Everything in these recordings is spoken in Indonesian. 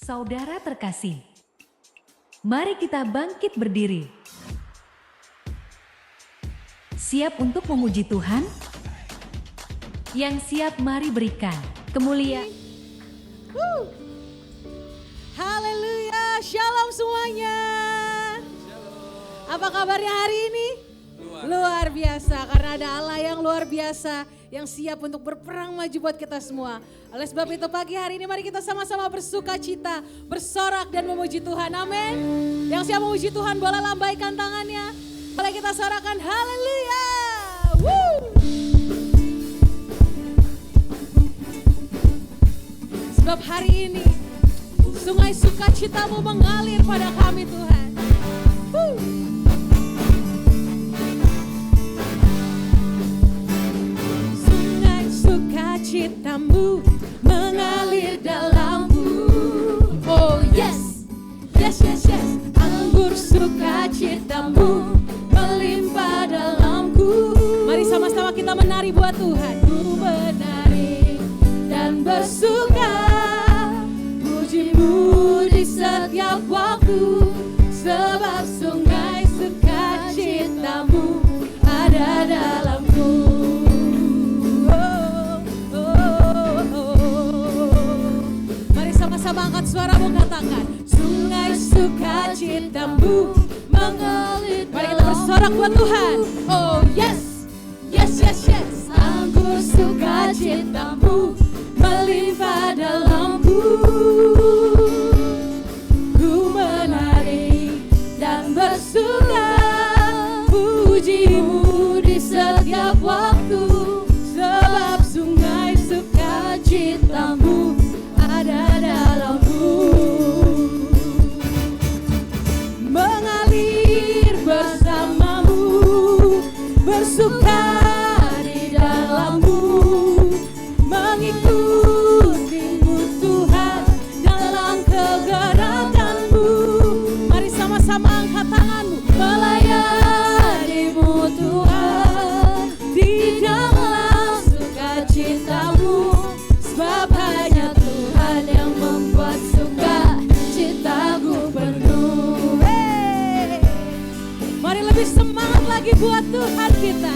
Saudara terkasih, mari kita bangkit berdiri. Siap untuk memuji Tuhan? Yang siap mari berikan kemuliaan. Haleluya, shalom semuanya. Apa kabarnya hari ini? Luar biasa, karena ada Allah yang luar biasa yang siap untuk berperang maju buat kita semua. Oleh sebab itu pagi hari ini mari kita sama-sama bersuka cita, bersorak dan memuji Tuhan. Amin. Yang siap memuji Tuhan boleh lambaikan tangannya. Boleh kita sorakan haleluya. Sebab hari ini sungai sukacitamu mengalir pada kami Tuhan. Sungai sukacitamu mengalir dalamku. Oh yes, yes, yes, yes. Anggur sukacitamu melimpah dalamku. Mari sama-sama kita menari buat Tuhan. Ku menari dan bersuka, pujimu di setiap waktu. Sebab sungai sukacitamu ada dalamku. Mari sama-sama angkat suaramu katakan, sungai sukacitamu mengalir. Mari kita bersorak buat Tuhan. Oh yes, yes, yes, yes. Anggur sukacitamu melimpah dalamku. Ku menari dan bersuka, pujimu di setiap waktu. Sebab sungai sukacitamu ada dalamku. Mengalir bersamamu, bersuka di dalammu, mengikutimu Tuhan dalam kegerakanmu. Mari sama-sama angkat tanganmu, melayanimu Tuhan di dalam sukacitamu. Sebab hanya Tuhan yang membuat sukacitaku penuh. Mari lebih semangat lagi buat Tuhan kita.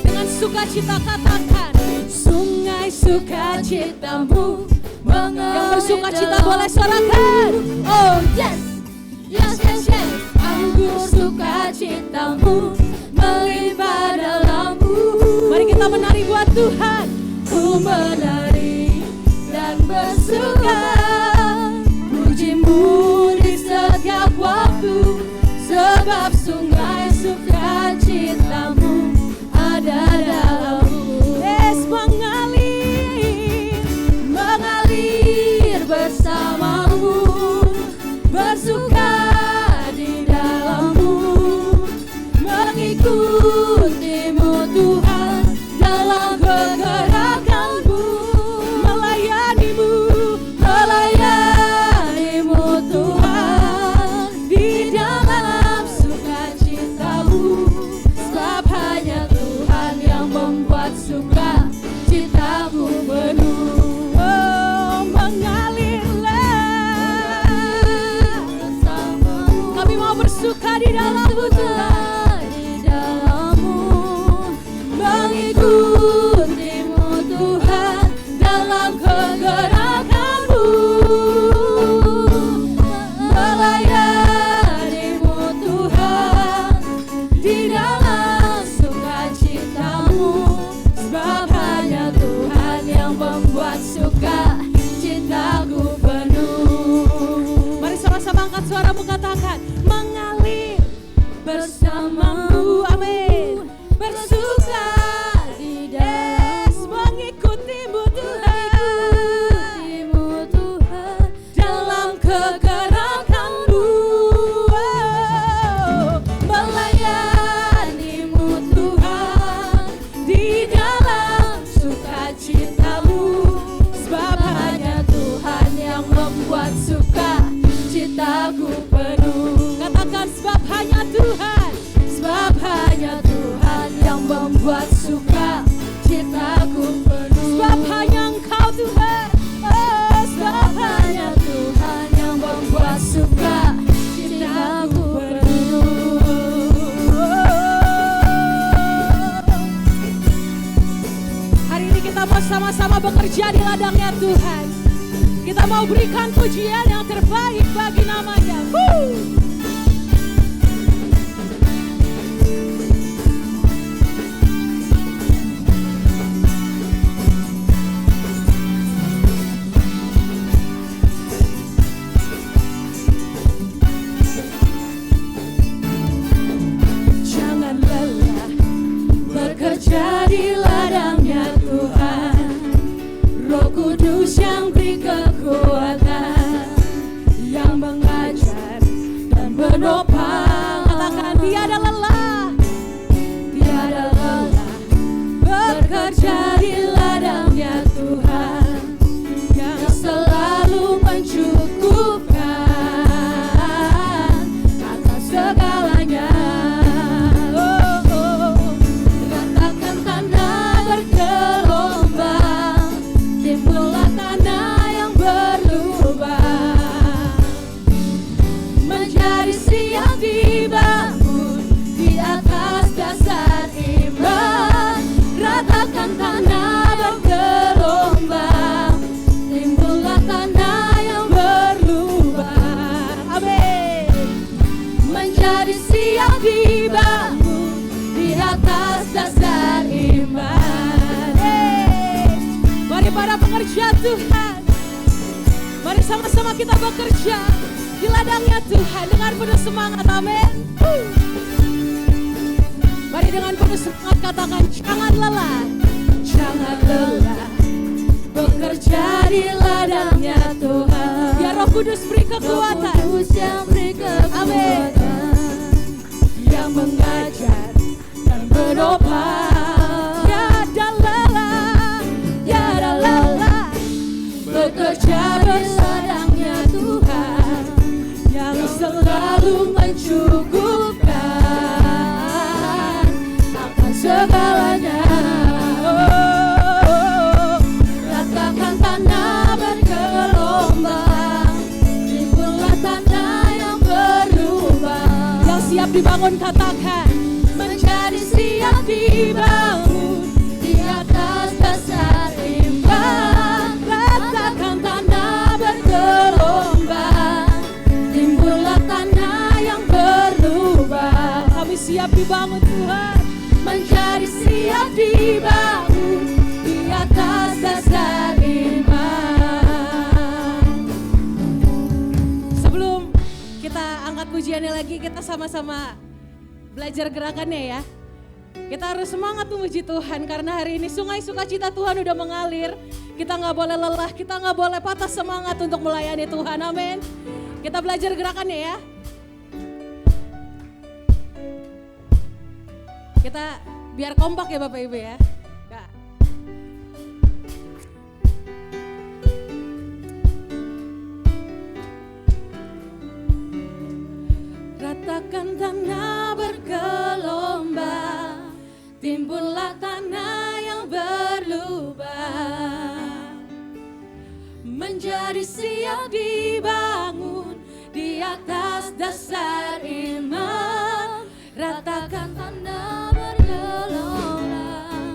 Dengan sukacita katakan, sungai sukacitamu mengalir. Yang bersukacita boleh sorakan. Oh yes, yes, yes, yes. Anggur sukacitamu melimpah dalamku. Mari kita menari buat Tuhan. Ku menari dan bersuka, pujimu di setiap waktu. Sebab sungai sukacitamu ada dalamku. Yes, mengalir, mengalir bersamamu, bersuka di dalammu, mengikutimu Tuhan dalam kegerakanmu. Melayanimu, melayanimu Tuhan di dalam sukacitamu. Sebab hanya Tuhan yang membuat sukacitaku penuh. Oh, mengalirlah bersamamu. Kami mau bersuka di dalammu Tuhan, di dalammu, mengikutimu Tuhan dalam kegerakanmu. Melayanimu Tuhan di dalam sukacitamu. Sebab hanya Tuhan yang membuat sukacitaku penuh. Mari sama-sama angkat suaramu katakan, mengalir bersamamu. Amin. Bersuka di dalam, mengikutimu Tuhan, mengikutimu Tuhan dalam kegerakanmu. Oh, melayanimu Tuhan di dalam sukacitamu. Sebab hanya Tuhan yang membuat sukacitaku penuh. Katakan sebab hanya Tuhan, sebab hanya Tuhan yang membuat bekerja di ladangnya Tuhan. Kita mau berikan pujian yang terbaik bagi namanya. Jangan lelah bekerja di ladangnya Tuhan. Roh Kudus yang beri kekuatan, yang mengajar dan menopang. Katakan tiada lelah, tiada lelah bekerja di ladangnya Tuhan, yang selalu mencukupkan atas segalanya. Ratakan tanah bergelombang, timbullah tanah yang berlubang, menjadi siap dibangun di atas dasar iman. Ratakan tanah bergelombang, timbullah tanah yang berlubang. Amin. Menjadi siap dibangun di atas dasar iman. Mari para pekerja Tuhan, mari sama-sama kita bekerja di ladangnya Tuhan dengan penuh semangat. Amin. Mari dengan penuh semangat katakan jangan lelah, jangan lelah bekerja di ladangnya Tuhan. Biar Roh Kudus beri kekuatan, Roh Kudus yang beri kekuatan, yang mengajar dan menopang. Tiada lelah, tiada lelah bekerja di ladangnya Tuhan, yang selalu mencukupkan akan segalanya. Ratakan tanah bergelombang, timbullah tanah yang berlubang. Yang siap dibangun katakan menjadi siap dibangun di atas dasar iman. Ratakan tanah bergelombang, timbullah tanah yang berlubang. Kami siap dibangun Tuhan, menjadi siap dibangun di atas dasar iman. Sebelum kita angkat pujiannya lagi, kita sama-sama belajar gerakannya ya. Kita harus semangat memuji Tuhan karena hari ini sungai sukacita Tuhan udah mengalir. Kita gak boleh lelah, kita gak boleh patah semangat untuk melayani Tuhan. Amin. Kita belajar gerakannya ya. Kita biar kompak ya Bapak Ibu ya. Kak. Ratakan tanah bergelombang, timbullah tanah yang berlubang, menjadi siap dibangun di atas dasar iman. Ratakan tanah bergelombang,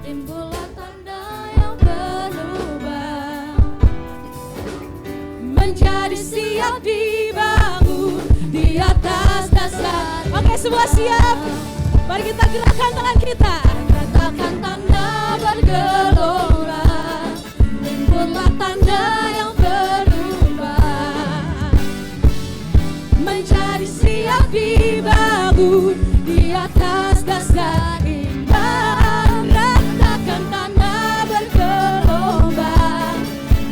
timbullah tanah yang berlubang, menjadi siap dibangun di atas dasar. Oke, semua siap? Mari kita gerakkan tangan kita. Ratakan tanah bergelombang, timbullah tanah yang berlubang, menjadi siap dibangun di atas dasar iman. Ratakan tanah bergelombang,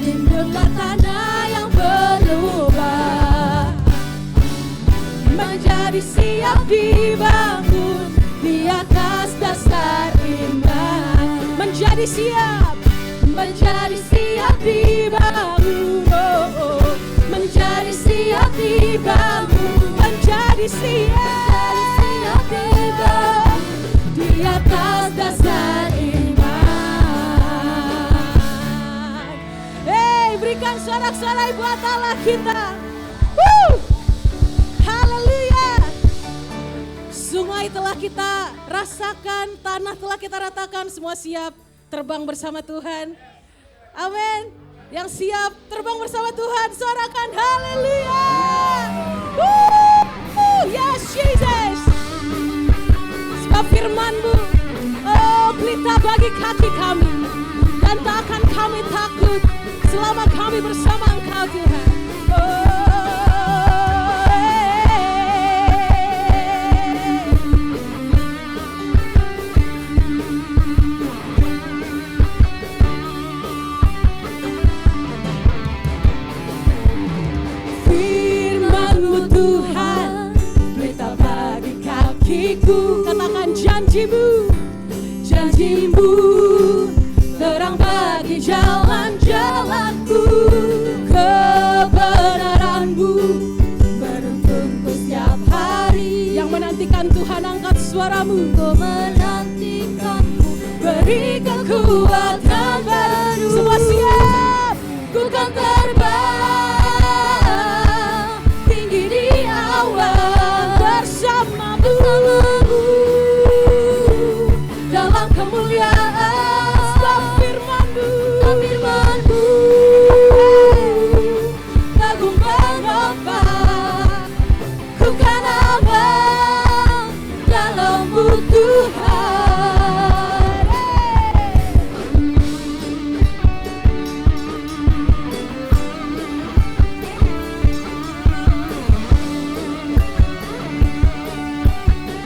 timbullah tanah yang berlubang, menjadi siap dibangun di atas dasar iman. Menjadi siap dibangun, menjadi siap dibangun, menjadi siap dibangun di atas dasar iman. Berikan sorak-sorai buat Allah kita. Haleluya. Sungai telah kita rasakan, tanah telah kita ratakan, semua siap terbang bersama Tuhan. Amin. Yang siap terbang bersama Tuhan, sorakan haleluya. Yes Jesus. Sebab firman-Mu, oh pelita bagi kaki kami. Dan tak akan kami takut selama kami bersama Engkau Tuhan. Firman-Mu Tuhan, pelita bagi kakiku. Katakan janji-Mu, janji-Mu, terang bagi jalan-jalanku. Kebenaran-Mu menuntunku setiap hari. Yang menantikan Tuhan angkat suaramu. Kau menantikanmu, beri kekuatan baru. Semua siap, ku kan terbang tinggi di awan bersamamu dalam kemuliaan. Sebab firman-Mu, lagu menopang, ku kan aman dalam-Mu Tuhan.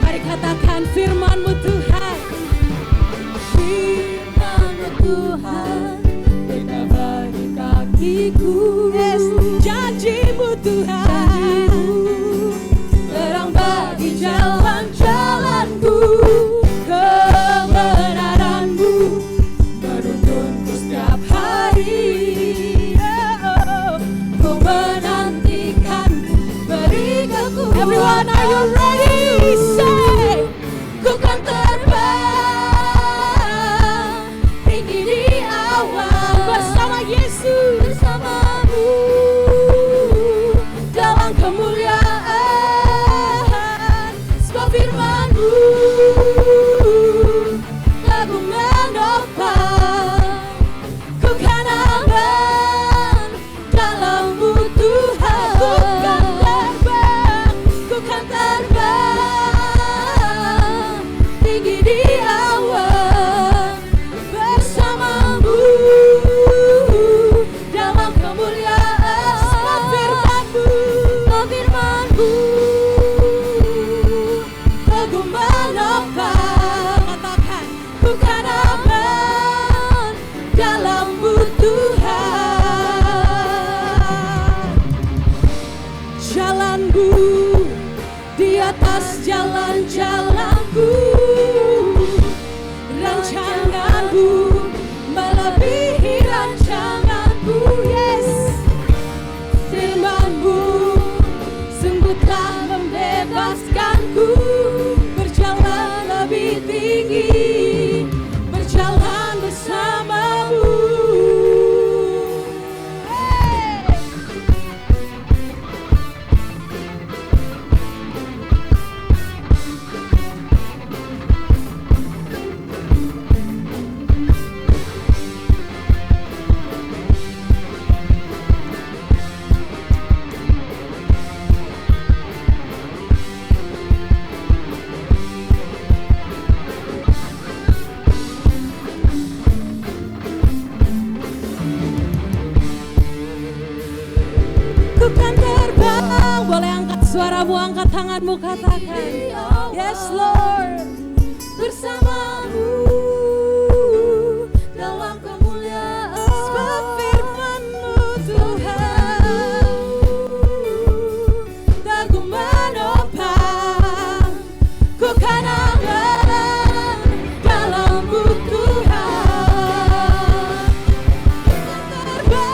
Mari katakan firman-Mu Tuhan. Firman-Mu Tuhan, pelita bagi kakiku. Yes, janji-Mu Tuhan, terang bagi jalan-jalanku. Kebenaran-Mu menuntunku setiap hari. Ku menantikan, beri kekuatan. Everyone, are you ready? Say, ku kan terbang tinggi di awan bersama Yesus, bersama-Mu dalam kemuliaan. Sebab firman-Mu lagu menopang, ku kan aman dalam-Mu Tuhan. Ku kan terbang tinggi di awan bersama-Mu dalam kemuliaan. Sebab firman-Mu lagu menopang. Katakan, ku kan aman dalam-Mu Tuhan. Jalan-Mu di atas jalan-jalanku, rancangan-Mu melebihi rancanganku. Yes, firman-Mu sungguh telah membebaskanku, berjalan lebih tinggi, berjalan bersama-Mu. Hey. Ku kan terbang. Boleh angkat suaramu, angkat tanganmu, katakan, yes Lord, bersama-Mu dalam kemuliaan. Sebab firman-Mu Tuhan, lagu menopang, ku kan aman dalam-Mu Tuhan. Ku kan terbang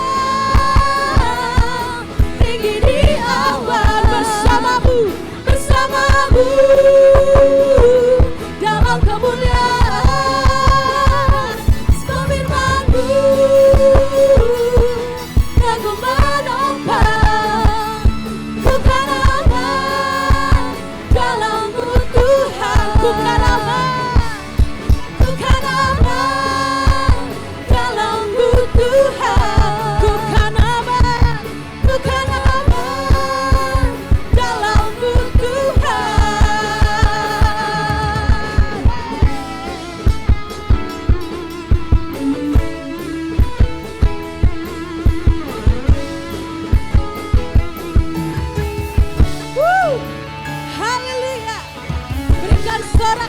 tinggi di awan bersama-Mu, bersama-Mu dalam kemuliaan.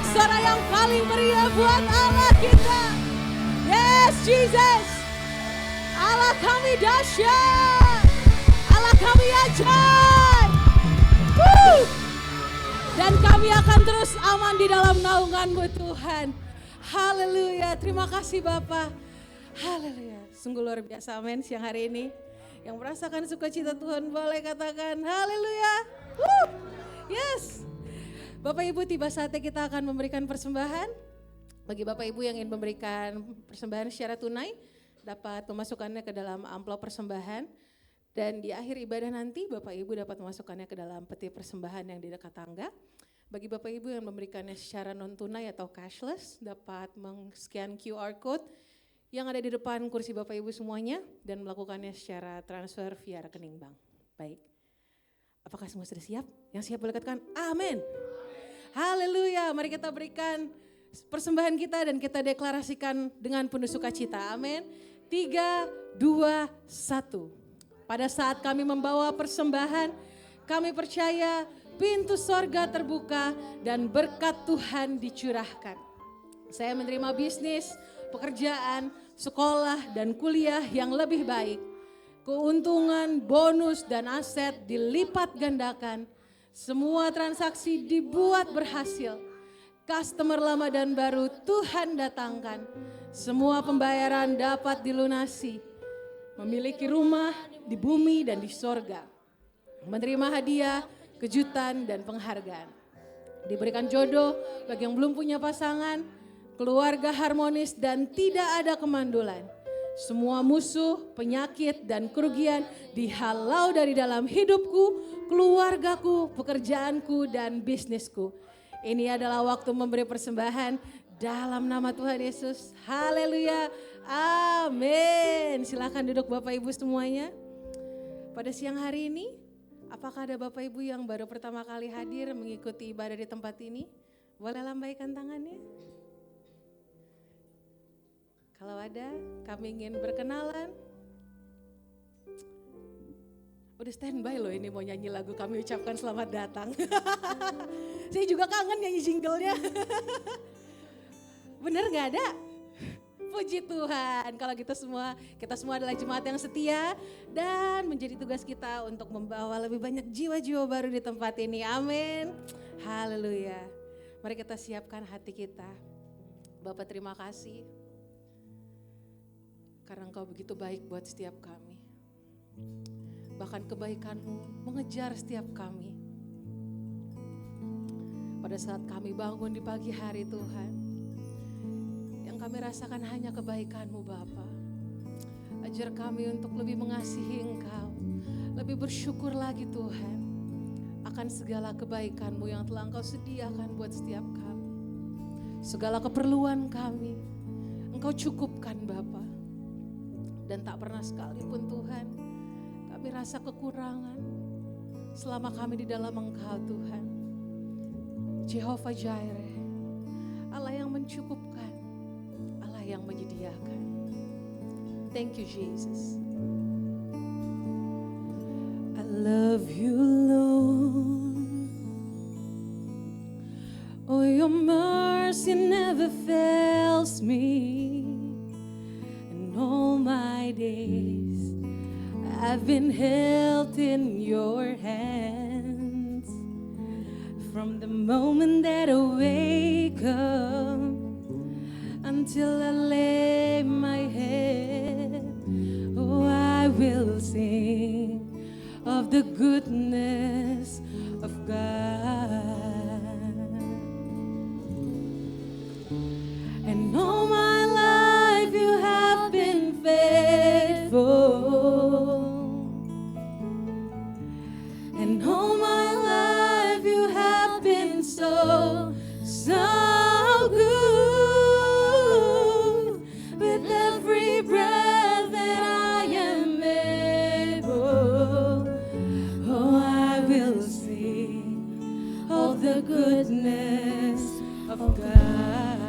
suara yang paling meriah buat Allah kita. Yes, Jesus. Allah kami dahsyat. Allah kami ajaib. Dan kami akan terus aman di dalam naungan-Mu Tuhan. Haleluya. Terima kasih Bapa. Haleluya. Sungguh luar biasa, amin, siang hari ini. Yang merasakan sukacita Tuhan boleh katakan haleluya. Yes. Bapak Ibu, tiba saatnya kita akan memberikan persembahan. Bagi Bapak Ibu yang ingin memberikan persembahan secara tunai, dapat memasukkannya ke dalam amplop persembahan. Dan di akhir ibadah nanti Bapak Ibu dapat memasukkannya ke dalam peti persembahan yang di dekat tangga. Bagi Bapak Ibu yang memberikannya secara non tunai atau cashless, dapat men-scan QR code yang ada di depan kursi Bapak Ibu semuanya dan melakukannya secara transfer via rekening bank. Baik. Apakah semua sudah siap? Yang siap boleh katakan amin. Haleluya. Mari kita berikan persembahan kita dan kita deklarasikan dengan penuh sukacita. Amin. 3, 2, 1. Pada saat kami membawa persembahan, kami percaya pintu sorga terbuka dan berkat Tuhan dicurahkan. Saya menerima bisnis, pekerjaan, sekolah, dan kuliah yang lebih baik. Keuntungan, bonus, dan aset dilipat gandakan. Semua transaksi dibuat berhasil. Customer lama dan baru Tuhan datangkan. Semua pembayaran dapat dilunasi. Memiliki rumah di bumi dan di sorga. Menerima hadiah, kejutan, dan penghargaan. Diberikan jodoh bagi yang belum punya pasangan, keluarga harmonis dan tidak ada kemandulan. Semua musuh, penyakit, dan kerugian dihalau dari dalam hidupku, keluargaku, pekerjaanku, dan bisnisku. Ini adalah waktu memberi persembahan dalam nama Tuhan Yesus. Haleluya. Amin. Silakan duduk Bapak Ibu semuanya. Pada siang hari ini, apakah ada Bapak Ibu yang baru pertama kali hadir mengikuti ibadah di tempat ini? Boleh lambaikan tangannya. Kalau ada, kami ingin berkenalan. Udah standby loh ini mau nyanyi lagu kami ucapkan selamat datang. Saya juga kangen nyanyi jinglenya. Bener gak ada? Puji Tuhan, kalau kita semua adalah jemaat yang setia dan menjadi tugas kita untuk membawa lebih banyak jiwa-jiwa baru di tempat ini. Amin. Haleluya. Mari kita siapkan hati kita. Bapak terima kasih karena Engkau begitu baik buat setiap kami. Bahkan kebaikan-Mu mengejar setiap kami. Pada saat kami bangun di pagi hari Tuhan, yang kami rasakan hanya kebaikan-Mu Bapa. Ajar kami untuk lebih mengasihi Engkau, lebih bersyukur lagi Tuhan akan segala kebaikan-Mu yang telah Engkau sediakan buat setiap kami. Segala keperluan kami Engkau cukupkan Bapa. Dan tak pernah sekalipun Tuhan kami rasa kekurangan selama kami di dalam Engkau Tuhan. Jehovah Jireh, Allah yang mencukupkan, Allah yang menyediakan. Thank you Jesus. I love you Lord. Oh your mercy never fails me. And all my days I've been held in your hands. From the moment that I wake up until I lay my head, oh I will sing of the goodness of God. And all my life you have been faithful. And all my life you have been so, so good. With every breath that I am able, oh I will sing of the goodness of God.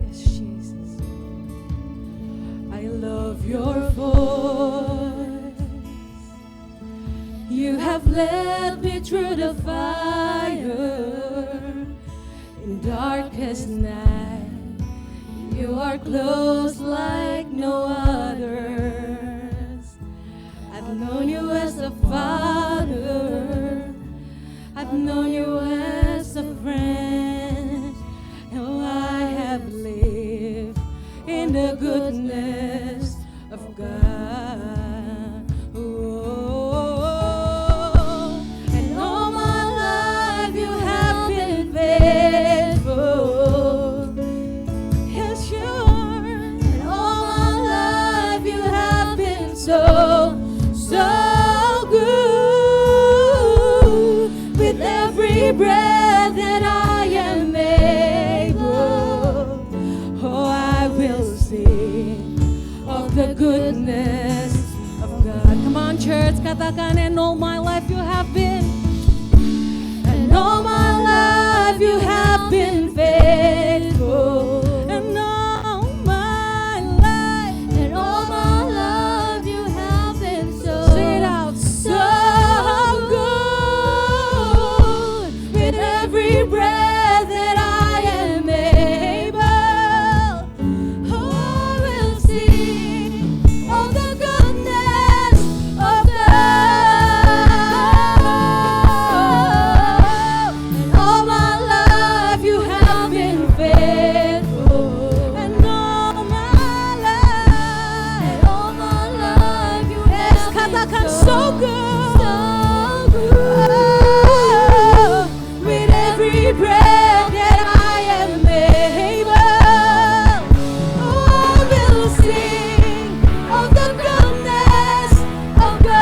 Yes, Jesus. I love your voice. You have led me through the fire in darkest night. You are close like no others. I've known you as a father. I've known you as a friend. And I have lived in the goodness of God. Oh, and all my life you have been faithful. Yes, you are. And all my life you have been so good. With every breath that I am able, oh, I will sing of the goodness of God. Come on, church, katakan, and all my life you have been, and all my life you have been faithful, and all my life, and all my life you have been so, sing it out, so good. With every breath that I am able, oh, I will sing of the goodness of God. And all my life you have been faithful. And all my life, and all my life you have been so good. With every breath that I am able, oh, I will sing of the goodness of God.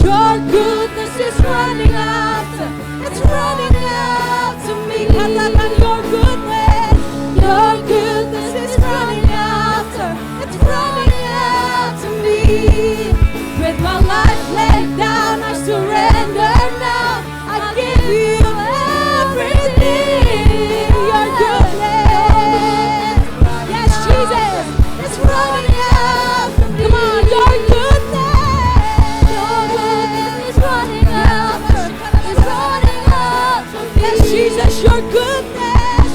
Your goodness is running out, it's running out to me. Katakan your goodness is running out, it's running out to me. With my life laid down, I surrender now. I give you everything. Your goodness, yes, Jesus, it's running out. Come on, your goodness is running out. It's running out. Yes, Jesus, your goodness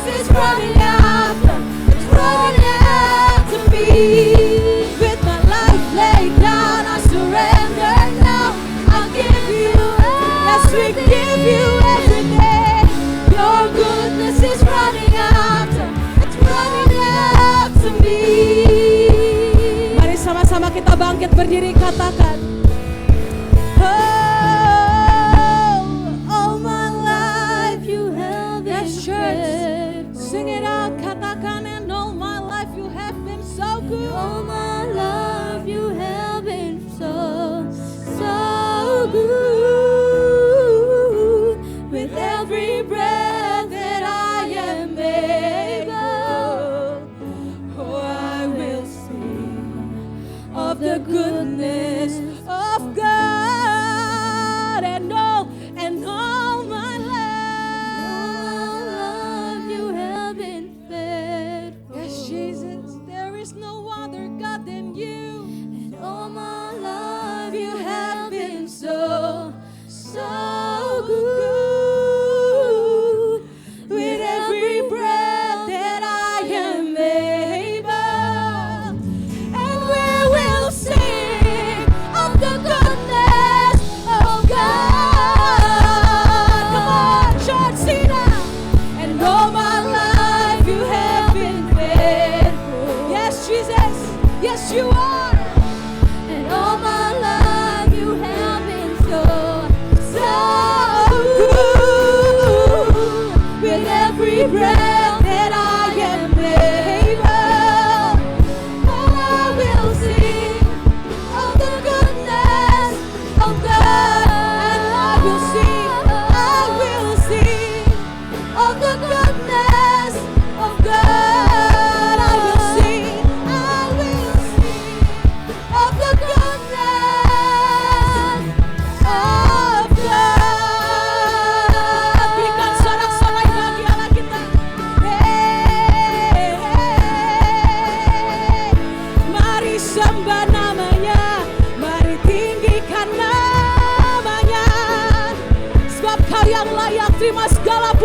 is running out. It's running out to me. With my life laid down, I surrender now. I'll give you, yes, we give you everything. Your goodness is running out. It's running out to me. Mari sama-sama kita bangkit berdiri, katakan, oh, all my life you have been faithful. Sing it out, katakan, and all my life you have been so good. All my life you have been so good. With every breath that I am able, oh, I will sing of the goodness of God. And all my life you have been faithful. Yes, Jesus, there is no other God than you. And all my life you have been so good. With every breath that I am able, and we will sing of the goodness of God. Come on, church, sing it out. And all my life you have been faithful. Yes, Jesus, yes, you are. And all my life you have been so good. With every breath that I am able, oh, I will sing of the goodness of God. And I will sing of the goodness of God. I will sing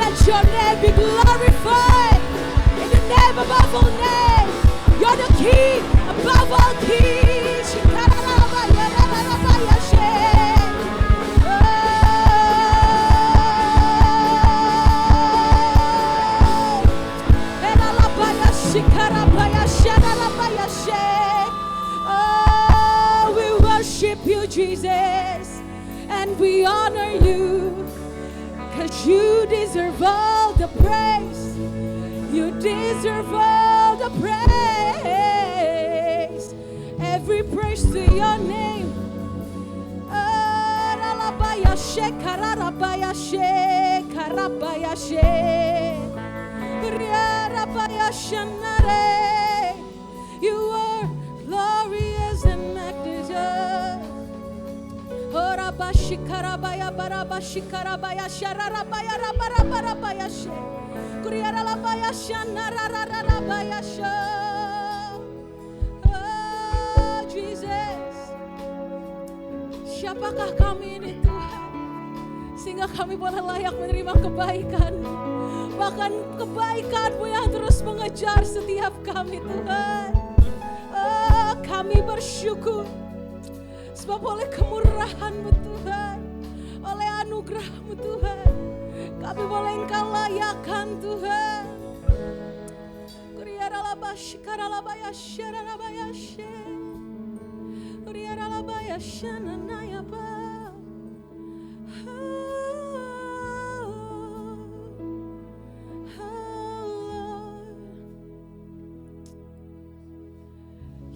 Let your name be glorified in the name above all names. You're the King above all kings. Oh, we worship you, Jesus, and we honor you, 'cause you deserve all the praise. You deserve all the praise. Every praise to your name. You are glorious and magnificent. Orabashikarabaya barabashikarabaya shararabaya rabarabarabaya she. Kuriaralabaya shanarararabaya sha. Oh Jesus, siapakah kami ini Tuhan, sehingga kami boleh layak menerima kebaikan, bahkan kebaikan-Mu yang terus mengejar setiap kami Tuhan. Oh, kami bersyukur sebab oleh kemurahan-Mu Tuhan, oleh anugerah-Mu Tuhan, kami boleh Engkau layakan Tuhan. Kuriaralabashikaralabaya shararabaya she. Kuriaralabaya shananayaba.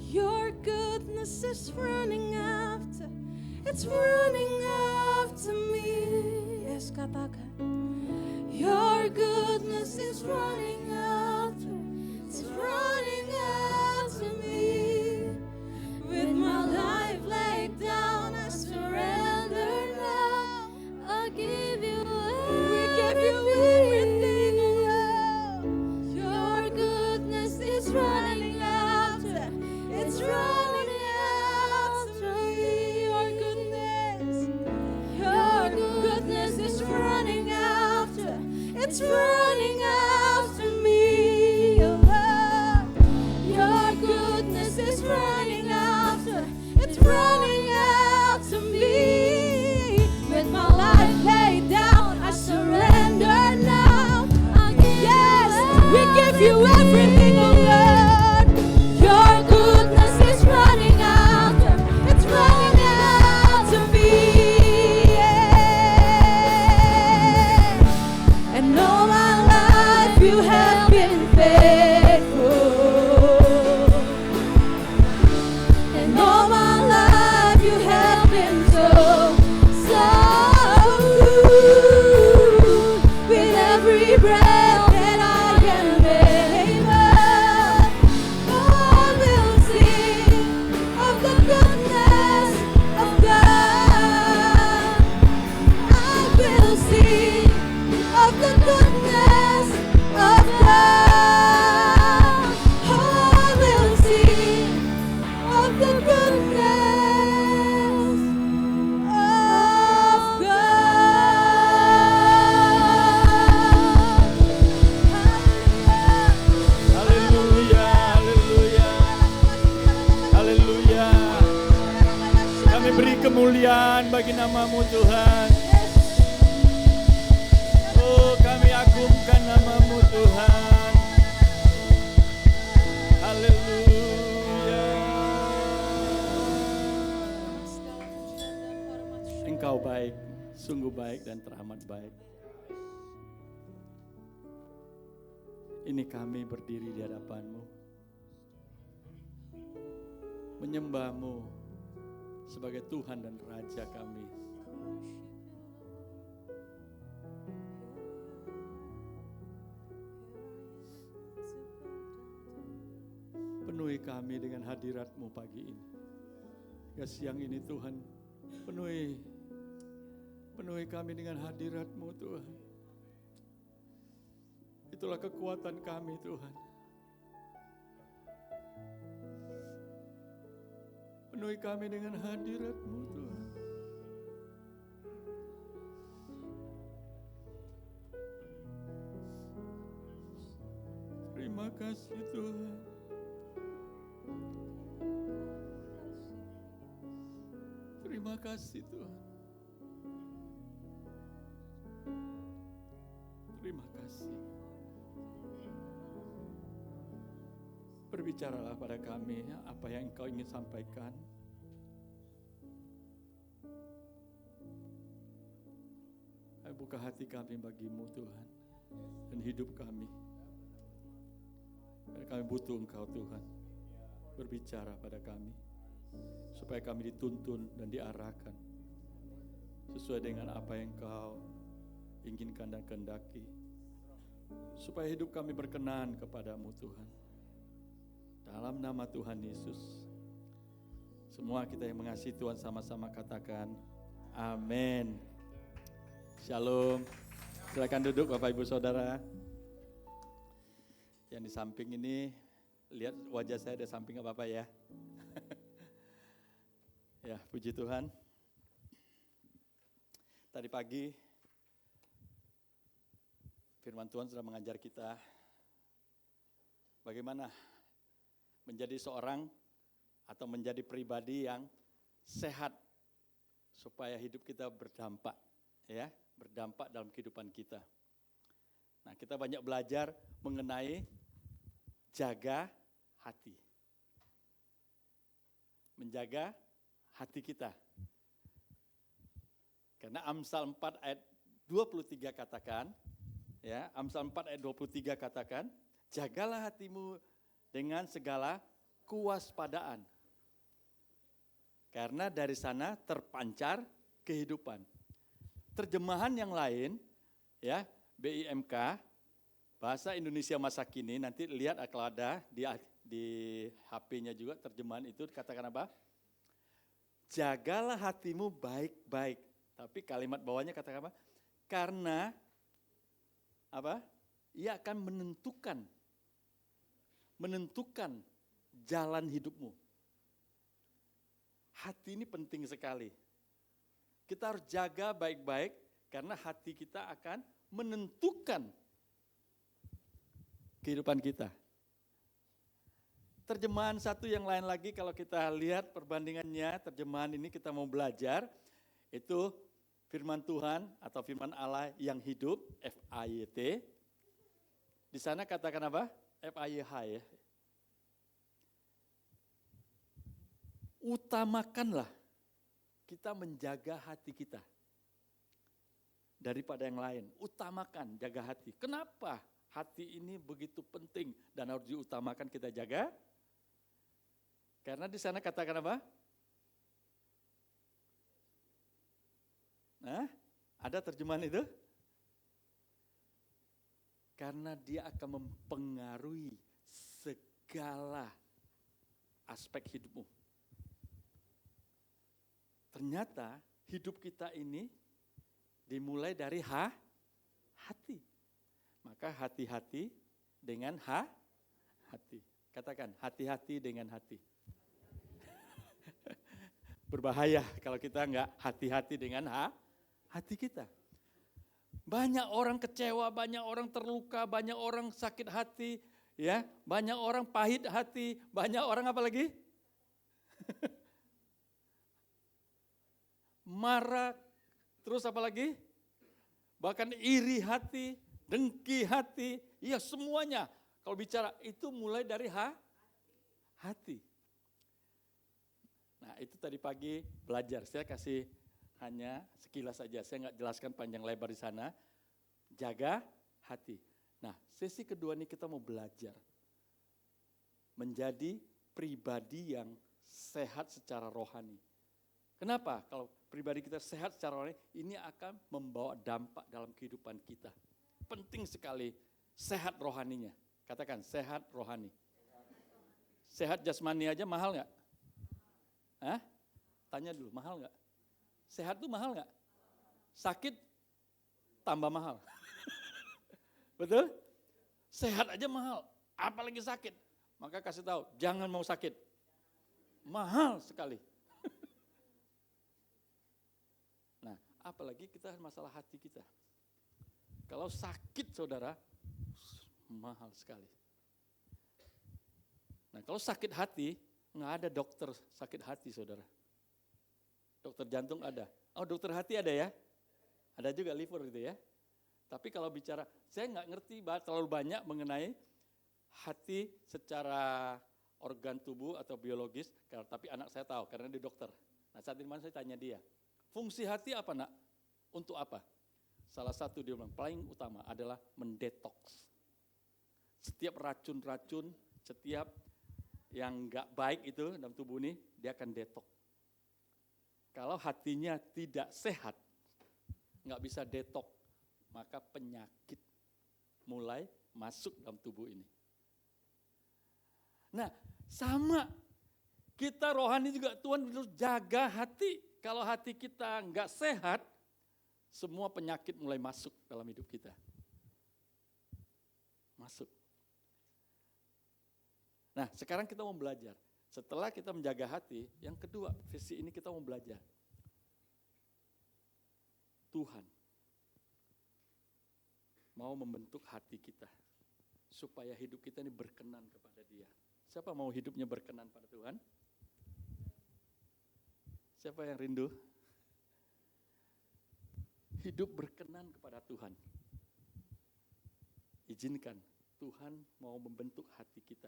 Your goodness is running after, it's running after me. Yes, katakan. Your goodness is running after, it's running after me. With my life laid down, I surrender now. I give you everything. We give you everything, Lord. Your goodness is running after, it's running after me. Your goodness is running after, it's running after me. nama-Mu Tuhan. Oh, kami agungkan nama-Mu Tuhan. Haleluya. Engkau baik, sungguh baik dan teramat baik. Ini kami berdiri di hadapan-Mu, menyembah-Mu sebagai Tuhan dan Raja kami. Penuhi kami dengan hadirat-Mu pagi ini. Ya, siang ini Tuhan, penuhi kami dengan hadirat-Mu Tuhan. Itulah kekuatan kami Tuhan. Penuhi kami dengan hadirat-Mu Tuhan. Terima kasih Tuhan. Terima kasih Tuhan. Terima kasih. Berbicaralah pada kami apa yang Engkau ingin sampaikan. Ayo buka hati kami bagi-Mu Tuhan, dan hidup kami. Karena kami butuh Engkau Tuhan. Berbicara pada kami, supaya kami dituntun dan diarahkan sesuai dengan apa yang Engkau inginkan dan kehendaki. Supaya hidup kami berkenan kepadamu Tuhan. Dalam nama Tuhan Yesus. Semua kita yang mengasihi Tuhan sama-sama katakan amin. Shalom. Silakan duduk Bapak Ibu Saudara. Yang di samping ini, lihat wajah saya di samping Bapak ya. Ya, puji Tuhan. Tadi pagi firman Tuhan sudah mengajar kita bagaimana menjadi seorang atau menjadi pribadi yang sehat supaya hidup kita berdampak, ya, berdampak dalam kehidupan kita. Nah, kita banyak belajar mengenai jaga hati. Menjaga hati kita. Karena Amsal 4 ayat 23 katakan, ya, Amsal 4 ayat 23 katakan, jagalah hatimu dengan segala kewaspadaan. Karena dari sana terpancar kehidupan. Terjemahan yang lain, ya, BIMK, Bahasa Indonesia Masa Kini, nanti lihat kalau ada di HP-nya juga terjemahan itu katakan apa? Jagalah hatimu baik-baik. Tapi kalimat bawahnya katakan apa? Karena apa? Ia akan menentukan jalan hidupmu. Hati ini penting sekali. Kita harus jaga baik-baik karena hati kita akan menentukan kehidupan kita. Terjemahan satu yang lain lagi kalau kita lihat perbandingannya, terjemahan ini kita mau belajar, itu firman Tuhan atau firman Allah yang hidup, FAYT. Di sana katakan apa? FAYH ya. Utamakanlah kita menjaga hati kita daripada yang lain. Utamakan jaga hati. Kenapa hati ini begitu penting dan harus diutamakan kita jaga? Karena di sana katakan apa? Nah, ada terjemahan itu? Karena dia akan mempengaruhi segala aspek hidupmu. Ternyata hidup kita ini dimulai dari hati. Maka hati-hati dengan hati. Katakan, hati-hati dengan hati. Berbahaya kalau kita enggak hati-hati dengan hati kita. Banyak orang kecewa, banyak orang terluka, banyak orang sakit hati, ya, banyak orang pahit hati, banyak orang apa lagi? Marah, Terus apa lagi? Bahkan iri hati, dengki hati, ya semuanya. Kalau bicara itu mulai dari hati. Nah itu tadi pagi belajar, saya kasih hanya sekilas saja, saya nggak jelaskan panjang lebar di sana. Jaga hati. Nah sesi kedua ini kita mau belajar menjadi pribadi yang sehat secara rohani. Kenapa? Kalau pribadi kita sehat secara rohani, ini akan membawa dampak dalam kehidupan kita. Penting sekali sehat rohaninya. Katakan sehat rohani. Sehat jasmani aja mahal nggak? Hah? Tanya dulu, mahal nggak? Sehat tuh mahal nggak? Sakit tambah mahal. Betul? Sehat aja mahal, apalagi sakit. Maka kasih tahu, jangan mau sakit. Mahal sekali. Nah, apalagi kita masalah hati kita. Kalau sakit saudara, mahal sekali. Nah kalau sakit hati, nggak ada dokter sakit hati saudara. Dokter jantung ada. Oh dokter hati ada ya? Ada juga liver gitu ya. Tapi kalau bicara, saya nggak ngerti terlalu banyak mengenai hati secara organ tubuh atau biologis. Tapi anak saya tahu karena dia dokter. Nah saat ini saya tanya dia, fungsi hati apa nak? Untuk apa? Salah satu dia bilang paling utama adalah mendetoks. Setiap racun-racun, setiap yang nggak baik itu dalam tubuh ini, dia akan detok. Kalau hatinya tidak sehat, nggak bisa detok, maka penyakit mulai masuk dalam tubuh ini. Nah, sama kita rohani juga Tuhan harus jaga hati. Kalau hati kita nggak sehat, semua penyakit mulai masuk dalam hidup kita. Masuk. Nah, sekarang kita mau belajar. Setelah kita menjaga hati, yang kedua, visi ini kita mau belajar. Tuhan mau membentuk hati kita supaya hidup kita ini berkenan kepada Dia. Siapa mau hidupnya berkenan pada Tuhan? Siapa yang rindu? Hidup berkenan kepada Tuhan. Izinkan Tuhan mau membentuk hati kita.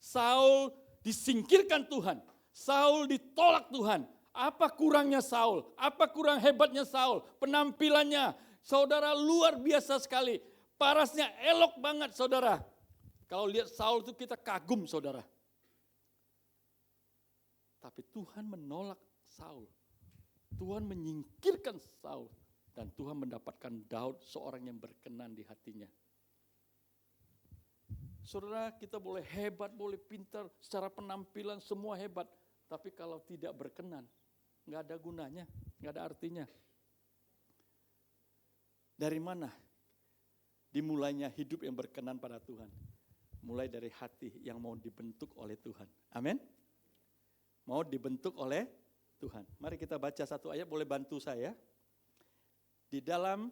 Saul disingkirkan Tuhan. Saul ditolak Tuhan. Apa kurangnya Saul? Apa kurang hebatnya Saul? Penampilannya, saudara luar biasa sekali. Parasnya elok banget saudara. Kalau lihat Saul itu kita kagum saudara. Tapi Tuhan menolak Saul. Tuhan menyingkirkan Saul. Dan Tuhan mendapatkan Daud seorang yang berkenan di hatinya. Saudara kita boleh hebat, boleh pintar, secara penampilan semua hebat. Tapi kalau tidak berkenan, nggak ada gunanya, nggak ada artinya. Dari mana dimulainya hidup yang berkenan pada Tuhan? Mulai dari hati yang mau dibentuk oleh Tuhan. Amin? Mau dibentuk oleh Tuhan. Mari kita baca satu ayat, boleh bantu saya? Di dalam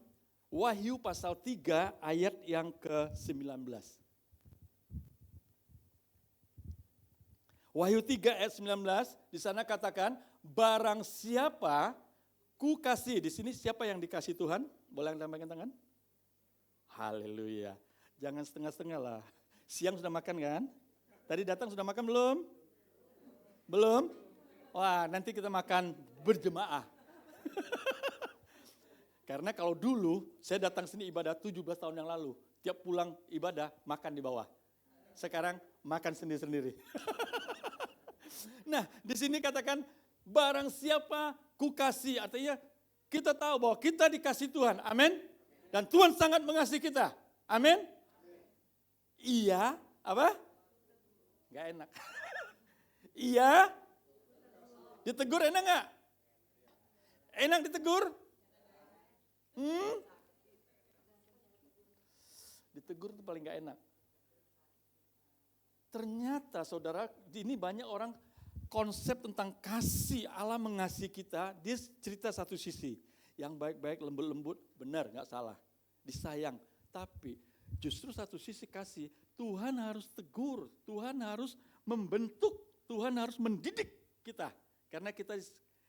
Wahyu pasal 3 ayat yang ke-19. Wahyu 3 ayat 19, di sana katakan, barang siapa ku kasih. Di sini siapa yang dikasih Tuhan? Boleh lambaikan tangan? Haleluya. Jangan setengah-setengah lah. Siang sudah makan kan? Tadi datang sudah makan belum? Belum? Wah, nanti kita makan berjemaah. Karena kalau dulu saya datang sini ibadah 17 tahun yang lalu. Tiap pulang ibadah makan di bawah. Sekarang makan sendiri-sendiri. Nah, di sini katakan barang siapa ku kasih, artinya kita tahu bahwa kita dikasih Tuhan. Amin. Dan Tuhan sangat mengasihi kita. Amin. Iya, apa? Enggak enak. Iya. Ditegur enak enggak? Enak ditegur? Ditegur itu paling enggak enak. Ternyata saudara, ini banyak orang konsep tentang kasih, Allah mengasihi kita, dia cerita satu sisi. Yang baik-baik, lembut-lembut, benar, gak salah. Disayang, tapi justru satu sisi kasih, Tuhan harus tegur, Tuhan harus membentuk, Tuhan harus mendidik kita. Karena kita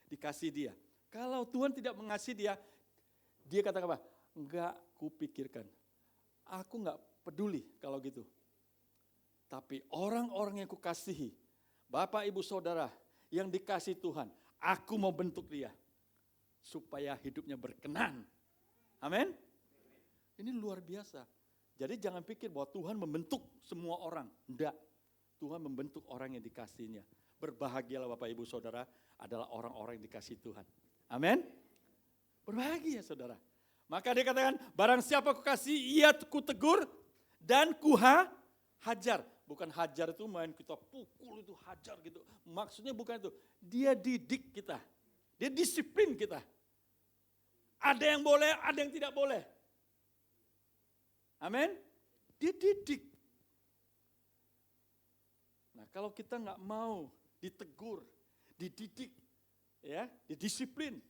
dikasih Dia. Kalau Tuhan tidak mengasihi dia kata apa? Enggak kupikirkan. Aku enggak peduli kalau gitu. Tapi orang-orang yang kukasihi, Bapak, Ibu, Saudara, yang dikasih Tuhan, aku mau bentuk dia. Supaya hidupnya berkenan. Amin? Ini luar biasa. Jadi jangan pikir bahwa Tuhan membentuk semua orang. Enggak. Tuhan membentuk orang yang dikasihnya. Berbahagialah Bapak, Ibu, Saudara, adalah orang-orang yang dikasih Tuhan. Amin? Berbahagia saudara. Maka dia katakan, barang siapa kukasih, ia kutegur dan hajar. Bukan hajar itu main kita pukul itu hajar gitu. Maksudnya bukan itu. Dia didik kita. Dia disiplin kita. Ada yang boleh, ada yang tidak boleh. Amin? Dia didik. Nah kalau kita nggak mau ditegur, dididik, ya, didisiplin.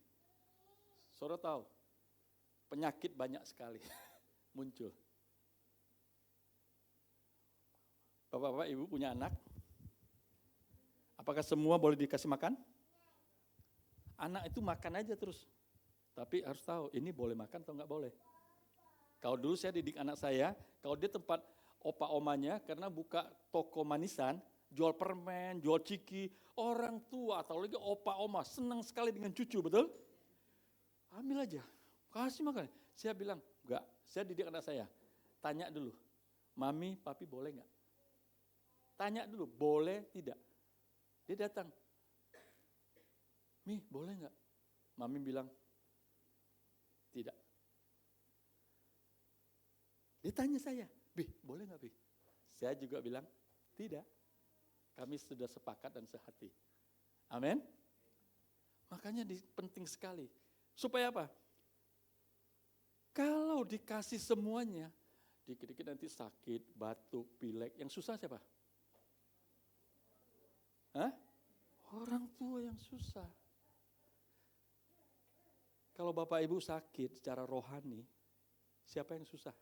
Saudara tahu, penyakit banyak sekali muncul. Bapak-bapak, ibu punya anak? Apakah semua boleh dikasih makan? Anak itu makan aja terus. Tapi harus tahu, ini boleh makan atau enggak boleh. Kalau dulu saya didik anak saya, kalau dia tempat opa omanya, karena buka toko manisan, jual permen, jual ciki, orang tua atau lagi opa oma senang sekali dengan cucu, betul? Ambil aja, kasih makan. Saya bilang, enggak, saya didik anak saya. Tanya dulu, mami, papi boleh enggak? Tanya dulu, boleh tidak? Dia datang, Mi, boleh enggak? Mami bilang, tidak. Dia tanya saya, Bi, boleh enggak Bi? Saya juga bilang, tidak. Kami sudah sepakat dan sehati. Amin? Makanya penting sekali. Supaya apa? Kalau dikasih semuanya, dikit-dikit nanti sakit, batuk, pilek. Yang susah siapa? Hah? Orang tua yang susah. Kalau Bapak Ibu sakit secara rohani, siapa yang susah?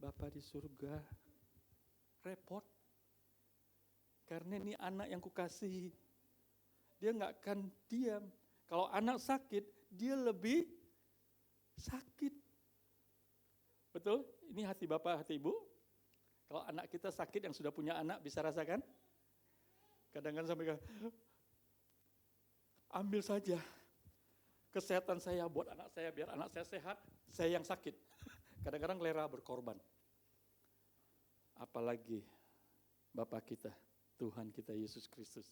Bapak di surga repot. Karena ini anak yang kukasihi. Dia nggak akan diam. Kalau anak sakit, dia lebih sakit. Betul? Ini hati Bapak, hati Ibu. Kalau anak kita sakit yang sudah punya anak bisa rasakan? Kadang-kadang sampai ambil saja kesehatan saya buat anak saya, biar anak saya sehat, saya yang sakit. Kadang-kadang rela berkorban. Apalagi Bapa kita, Tuhan kita Yesus Kristus.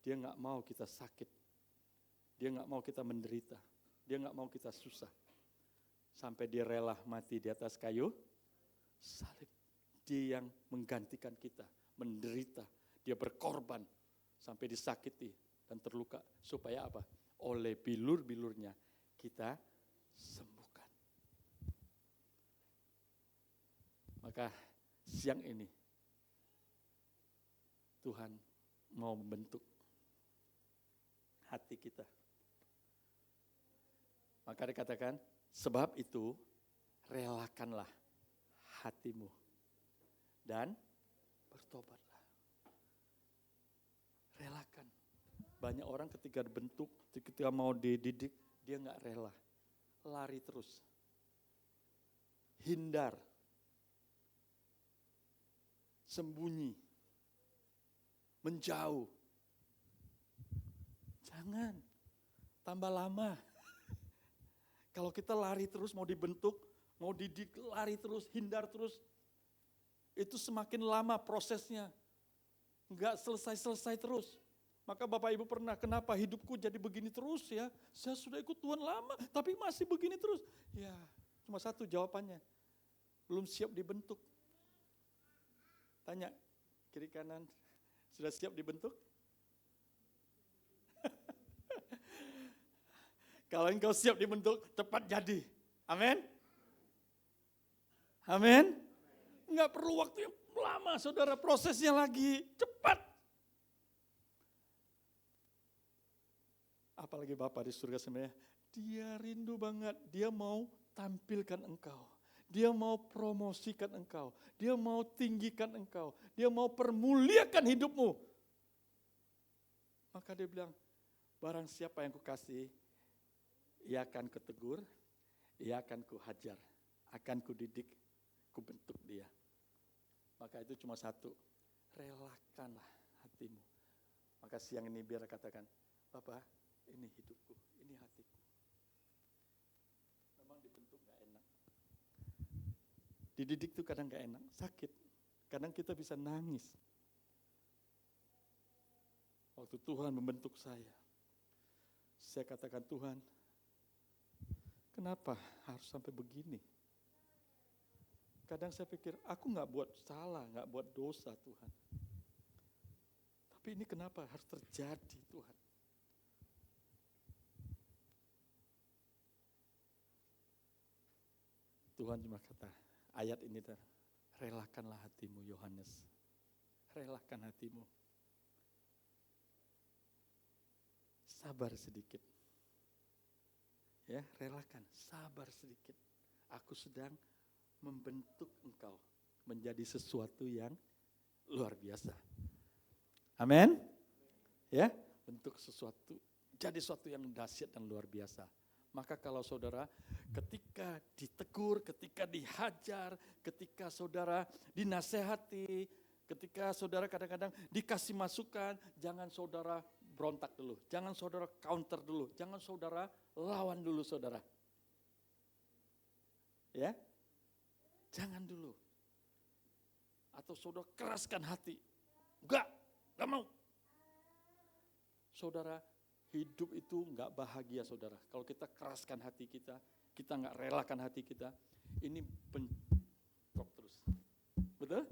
Dia nggak mau kita sakit. Dia nggak mau kita menderita. Dia nggak mau kita susah. Sampai dia rela mati di atas kayu salib. Dia yang menggantikan kita, menderita. Dia berkorban sampai disakiti dan terluka. Supaya apa? Oleh bilur-bilurnya kita sembuhkan. Maka siang ini Tuhan mau membentuk hati kita. Maka dikatakan, sebab itu relakanlah hatimu dan bertobatlah. Relakan. Banyak orang ketika dibentuk, ketika mau dididik, dia nggak rela. Lari terus. Hindar. Sembunyi. Menjauh. Jangan. Tambah lama. Kalau kita lari terus mau dibentuk, mau dididik, lari terus, hindar terus. Itu semakin lama prosesnya. Enggak selesai-selesai terus. Maka Bapak Ibu pernah, kenapa hidupku jadi begini terus ya? Saya sudah ikut Tuhan lama, tapi masih begini terus. Ya, cuma satu jawabannya. Belum siap dibentuk. Tanya, kiri kanan, sudah siap dibentuk? Kalau engkau siap dibentuk, cepat jadi. Amin? Amin? Enggak perlu waktu yang lama, saudara, prosesnya lagi cepat. Apalagi Bapa di surga sebenarnya, dia rindu banget, dia mau tampilkan engkau. Dia mau promosikan engkau, dia mau tinggikan engkau, dia mau permuliakan hidupmu. Maka dia bilang, barang siapa yang kukasih, ia akan kutegur, ia akan kuhajar, akan kudidik, kubentuk dia. Maka itu cuma satu, relakanlah hatimu. Maka siang ini biar katakan, Bapak, ini hidupku, ini hatiku. Memang dibentuk gak enak. Dididik itu kadang gak enak, sakit. Kadang kita bisa nangis. Waktu Tuhan membentuk saya katakan, Tuhan, kenapa harus sampai begini? Kadang saya pikir, aku gak buat salah, gak buat dosa Tuhan. Tapi ini kenapa harus terjadi Tuhan? Tuhan cuma kata, ayat ini, relakanlah hatimu Yohanes. Relakan hatimu. Sabar sedikit. Ya, relakan, sabar sedikit. Aku sedang membentuk engkau menjadi sesuatu yang luar biasa. Amin. Ya, bentuk sesuatu, jadi sesuatu yang dahsyat dan luar biasa. Maka kalau saudara ketika ditegur, ketika dihajar, ketika saudara dinasehati, ketika saudara kadang-kadang dikasih masukan, jangan saudara berontak dulu, jangan saudara counter dulu, jangan saudara lawan dulu saudara. Ya, jangan dulu. Atau saudara keraskan hati, enggak mau. Saudara, hidup itu enggak bahagia saudara. Kalau kita keraskan hati kita enggak relakan hati kita, ini bentrok terus. Betul?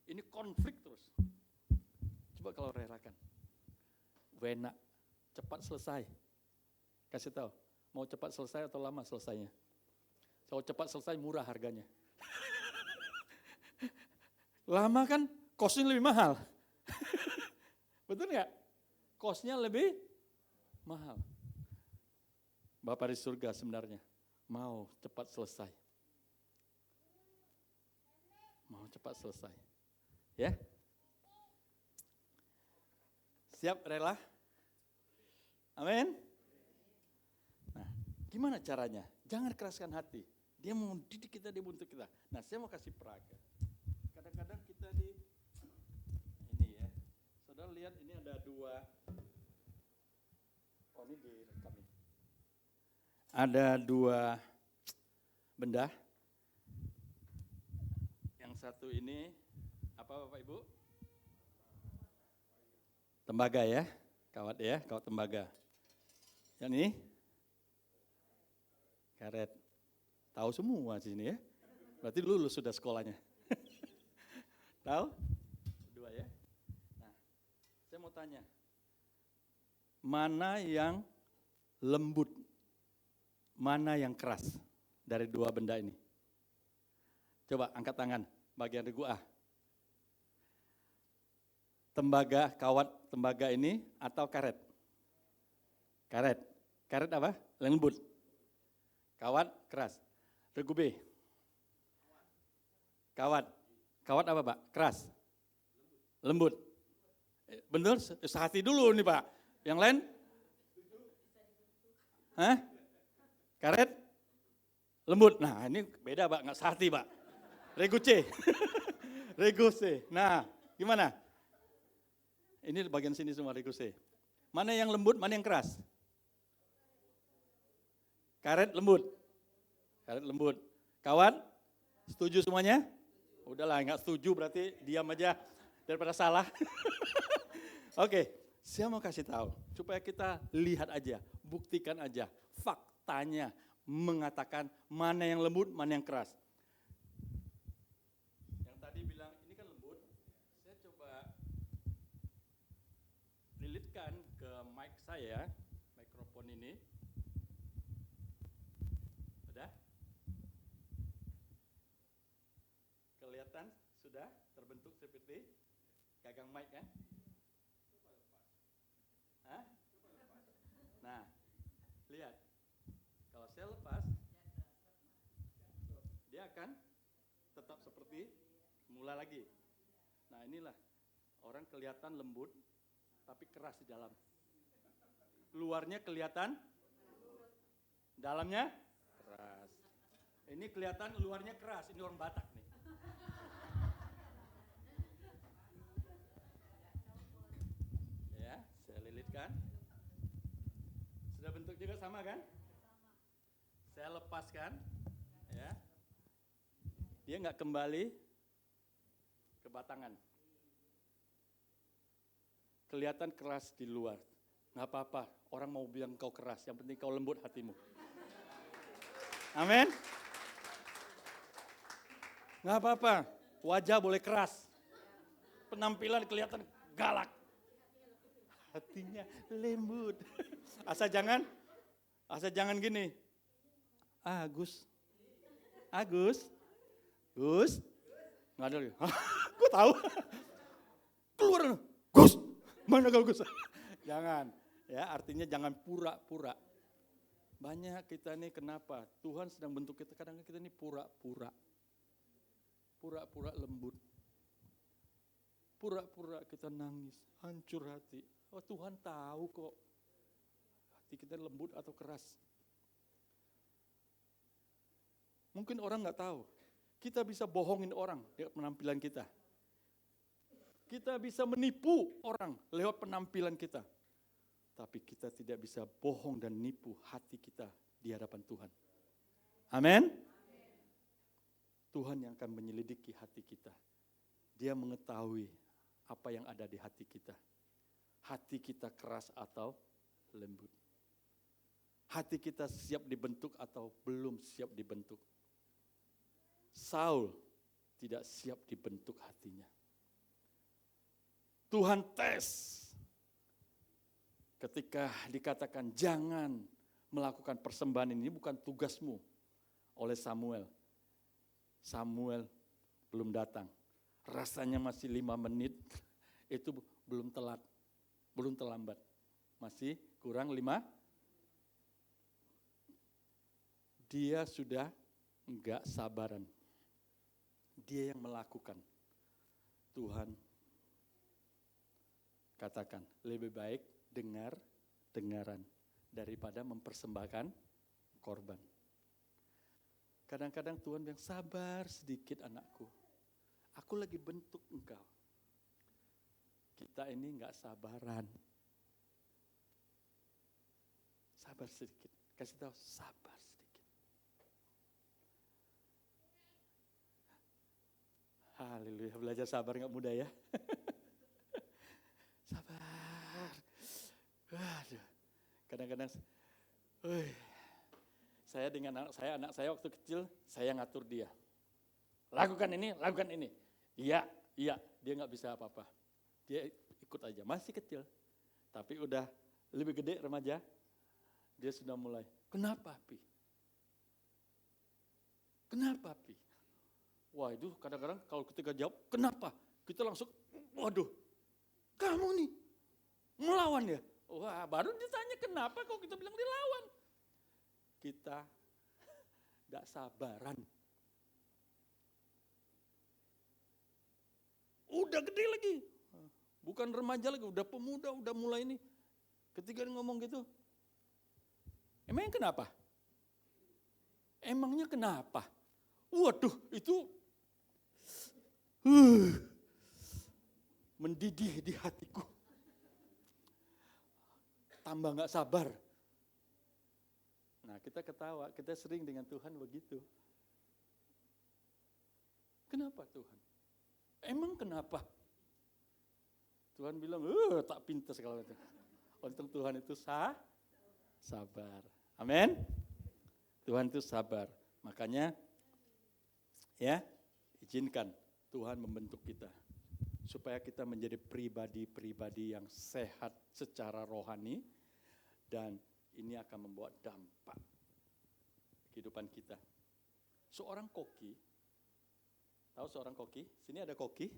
Ini konflik terus. Coba kalau relakan. Enak, cepat selesai. Kasih tahu, mau cepat selesai atau lama selesainya? Kalau cepat selesai murah harganya. Lama kan kosnya lebih mahal. Betul nggak? Kosnya lebih mahal. Bapak di surga sebenarnya mau cepat selesai. Mau cepat selesai. Ya? Siap, rela? Amin. Nah, gimana caranya? Jangan keraskan hati. Dia mau didik kita, dia bentuk kita. Nah, saya mau kasih peraga. Kadang-kadang kita ini ya. Saudara lihat ini ada dua. Oh, ini direkam nih. Ada dua benda. Yang satu ini apa Bapak Ibu? Tembaga ya, kawat tembaga. Yang ini karet. Tahu semua sini ya. Berarti lulus sudah sekolahnya. Tahu? Dua ya. Nah, saya mau tanya. Mana yang lembut? Mana yang keras dari dua benda ini? Coba angkat tangan, bagian regu A. Tembaga, kawat tembaga ini atau karet? Karet. Karet apa? Lembut. Kawat keras. Regu B. Kawat. Kawat apa Pak? Keras. Lembut. Bener? Sehati dulu nih Pak. Yang lain? Hah? Karet? Lembut. Nah ini beda Pak, nggak sehati Pak. Regu C. Regu C. Nah gimana? Ini bagian sini semua regu C. Mana yang lembut, mana yang keras? Karet lembut. Karet lembut. Kawan, setuju semuanya? Udahlah, nggak setuju berarti diam aja daripada salah. Oke, saya mau kasih tahu supaya kita lihat aja, buktikan aja, faktanya mengatakan mana yang lembut, mana yang keras. Yang tadi bilang ini kan lembut, saya coba lilitkan ke mic saya, mikrofon ini. Sudah? Kelihatan? Sudah terbentuk seperti gagang mic kan? Hah? Nah, lihat. Kalau saya lepas, dia akan tetap seperti semula lagi. Nah inilah, orang kelihatan lembut, tapi keras di dalam. Luarnya kelihatan, dalamnya keras. Ini kelihatan luarnya keras, ini orang Batak nih. Ya, saya lilitkan. Sudah bentuk juga sama kan? Saya lepaskan, ya. Dia nggak kembali ke batangan. Kelihatan keras di luar, nggak apa-apa. Orang mau bilang kau keras, yang penting kau lembut hatimu. Amin. Nggak apa-apa, wajah boleh keras, penampilan kelihatan galak, hatinya lembut. Asal jangan gini. Agus, nggak ada lagi. Gue tahu. Keluar, Gus, mana kau Gus? Jangan, ya artinya jangan pura-pura. Banyak kita nih kenapa? Tuhan sedang bentuk kita, kadang kita ini pura-pura lembut. Pura-pura kita nangis, hancur hati. Oh Tuhan tahu kok, hati kita lembut atau keras. Mungkin orang nggak tahu, kita bisa bohongin orang lewat penampilan kita. Kita bisa menipu orang lewat penampilan kita. Tapi kita tidak bisa bohong dan nipu hati kita di hadapan Tuhan. Amin. Tuhan yang akan menyelidiki hati kita. Dia mengetahui apa yang ada di hati kita. Hati kita keras atau lembut. Hati kita siap dibentuk atau belum siap dibentuk. Saul tidak siap dibentuk hatinya. Tuhan tes. Ketika dikatakan jangan melakukan persembahan ini, bukan tugasmu oleh Samuel. Samuel belum datang. Rasanya masih 5 menit, itu belum telat, belum terlambat. Masih kurang 5. Dia sudah enggak sabaran. Dia yang melakukan. Tuhan katakan, lebih baik dengaran daripada mempersembahkan korban. Kadang-kadang Tuhan bilang, sabar sedikit anakku. Aku lagi bentuk engkau. Kita ini enggak sabaran. Sabar sedikit. Kasih tahu, sabar sedikit. Haleluya, belajar sabar enggak mudah ya. Sabar. Aduh. Kadang-kadang saya dengan anak saya waktu kecil, saya ngatur dia. Lakukan ini. Iya, dia nggak bisa apa-apa. Dia ikut aja, masih kecil. Tapi udah lebih gede remaja, dia sudah mulai, kenapa Pi? Wah itu kadang-kadang kalau ketika jawab, kenapa? Kita langsung, waduh, kamu nih melawan ya? Wah baru ditanya kenapa kok kita bilang dilawan. Kita gak sabaran. Udah gede lagi, bukan remaja lagi, udah pemuda, udah mulai ini. Ketika dia ngomong gitu, emangnya kenapa? Waduh itu mendidih di hatiku. Tambah gak sabar. Nah kita ketawa, kita sering dengan Tuhan begitu. Kenapa Tuhan? Emang kenapa? Tuhan bilang, tak pintar segala macam. Untung Tuhan itu sabar. Amin. Tuhan itu sabar. Makanya ya izinkan Tuhan membentuk kita. Supaya kita menjadi pribadi-pribadi yang sehat secara rohani. Dan ini akan membawa dampak kehidupan kita. Seorang koki, tahu seorang koki? Sini ada koki.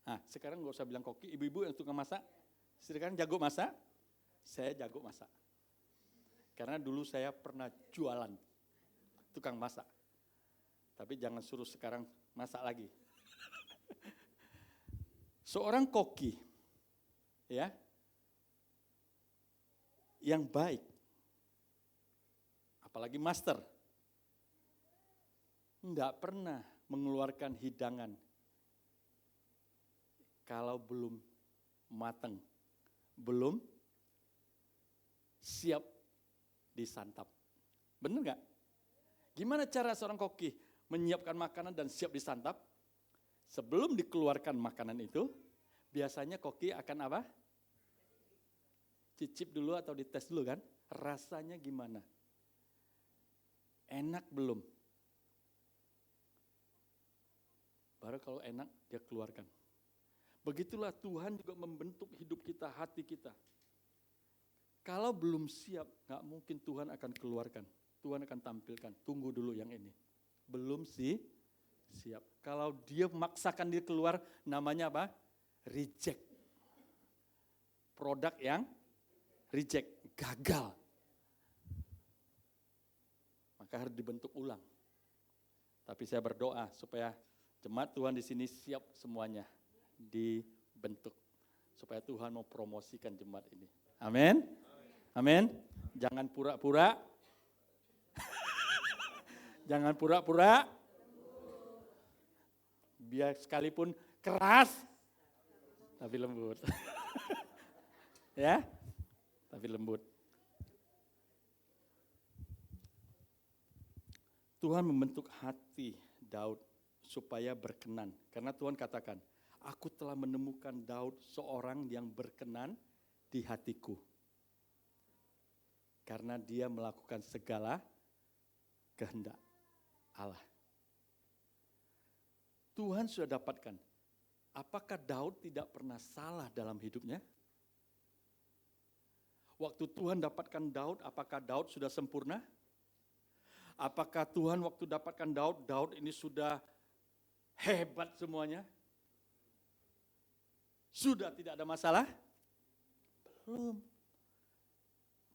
Nah, sekarang nggak usah bilang koki, ibu-ibu yang tukang masak. Sekarang jago masak, saya jago masak. Karena dulu saya pernah jualan tukang masak. Tapi jangan suruh sekarang masak lagi. Seorang koki ya, yang baik. Apalagi master. Enggak pernah mengeluarkan hidangan kalau belum matang, belum siap disantap. Benar nggak? Gimana cara seorang koki menyiapkan makanan dan siap disantap? Sebelum dikeluarkan makanan itu, biasanya koki akan apa? Cicip dulu atau dites dulu kan? Rasanya gimana? Enak belum? Baru kalau enak dia keluarkan. Begitulah Tuhan juga membentuk hidup kita, hati kita. Kalau belum siap, gak mungkin Tuhan akan keluarkan. Tuhan akan tampilkan, tunggu dulu yang ini. Belum siap. Kalau dia memaksakan dia keluar, namanya apa? Reject. Produk yang reject, gagal. Maka harus dibentuk ulang. Tapi saya berdoa supaya jemaat Tuhan di sini siap semuanya dibentuk. Supaya Tuhan mau promosikan jemaat ini. Amin. Amin. Jangan pura-pura. Jangan pura-pura. Biar sekalipun keras, tapi lembut. Ya, tapi lembut. Tuhan membentuk hati Daud supaya berkenan. Karena Tuhan katakan, aku telah menemukan Daud seorang yang berkenan di hatiku. Karena dia melakukan segala kehendak Allah. Tuhan sudah dapatkan. Apakah Daud tidak pernah salah dalam hidupnya? Waktu Tuhan dapatkan Daud, apakah Daud sudah sempurna? Apakah Tuhan waktu dapatkan Daud ini sudah hebat semuanya? Sudah tidak ada masalah? Belum.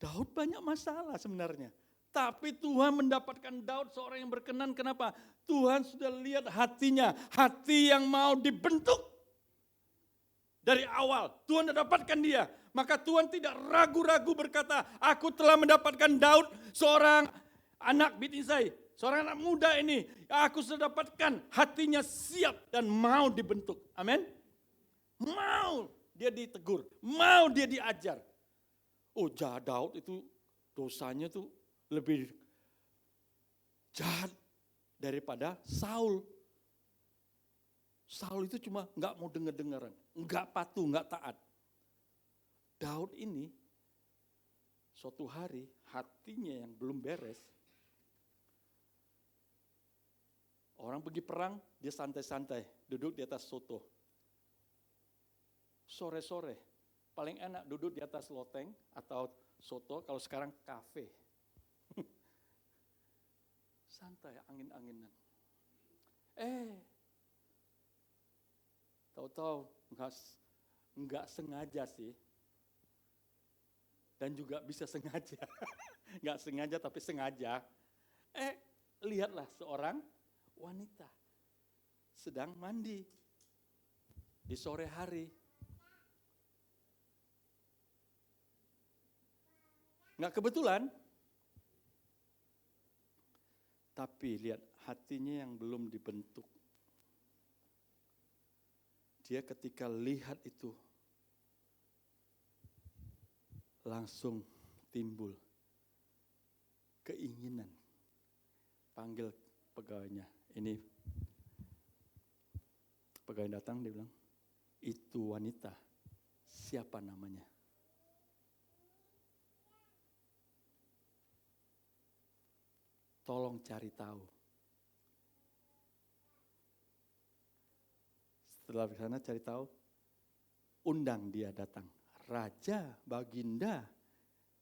Daud banyak masalah sebenarnya. Tapi Tuhan mendapatkan Daud seorang yang berkenan. Kenapa? Tuhan sudah lihat hatinya. Hati yang mau dibentuk. Dari awal Tuhan sudah dapatkan dia. Maka Tuhan tidak ragu-ragu berkata, aku telah mendapatkan Daud seorang anak Bitisai. Seorang anak muda ini. Aku sudah dapatkan hatinya siap dan mau dibentuk. Amin. Mau dia ditegur. Mau dia diajar. Oh jahat Daud itu dosanya tuh lebih jahat daripada Saul. Saul itu cuma nggak mau dengar-dengaran, nggak patuh, nggak taat. Daud ini suatu hari hatinya yang belum beres. Orang pergi perang, dia santai-santai, duduk di atas soto. Sore-sore, paling enak duduk di atas loteng atau soto, kalau sekarang kafe. Santai, angin-anginan. Tahu-tahu enggak sengaja sih. Dan juga bisa sengaja. Enggak sengaja tapi sengaja. Lihatlah seorang wanita sedang mandi di sore hari. Enggak kebetulan. Tapi lihat hatinya yang belum dibentuk. Dia ketika lihat itu langsung timbul keinginan. Panggil pegawainya. Ini pegawai datang, dia bilang, itu wanita, siapa namanya? Tolong cari tahu. Setelah di sana cari tahu, undang dia datang. Raja, baginda.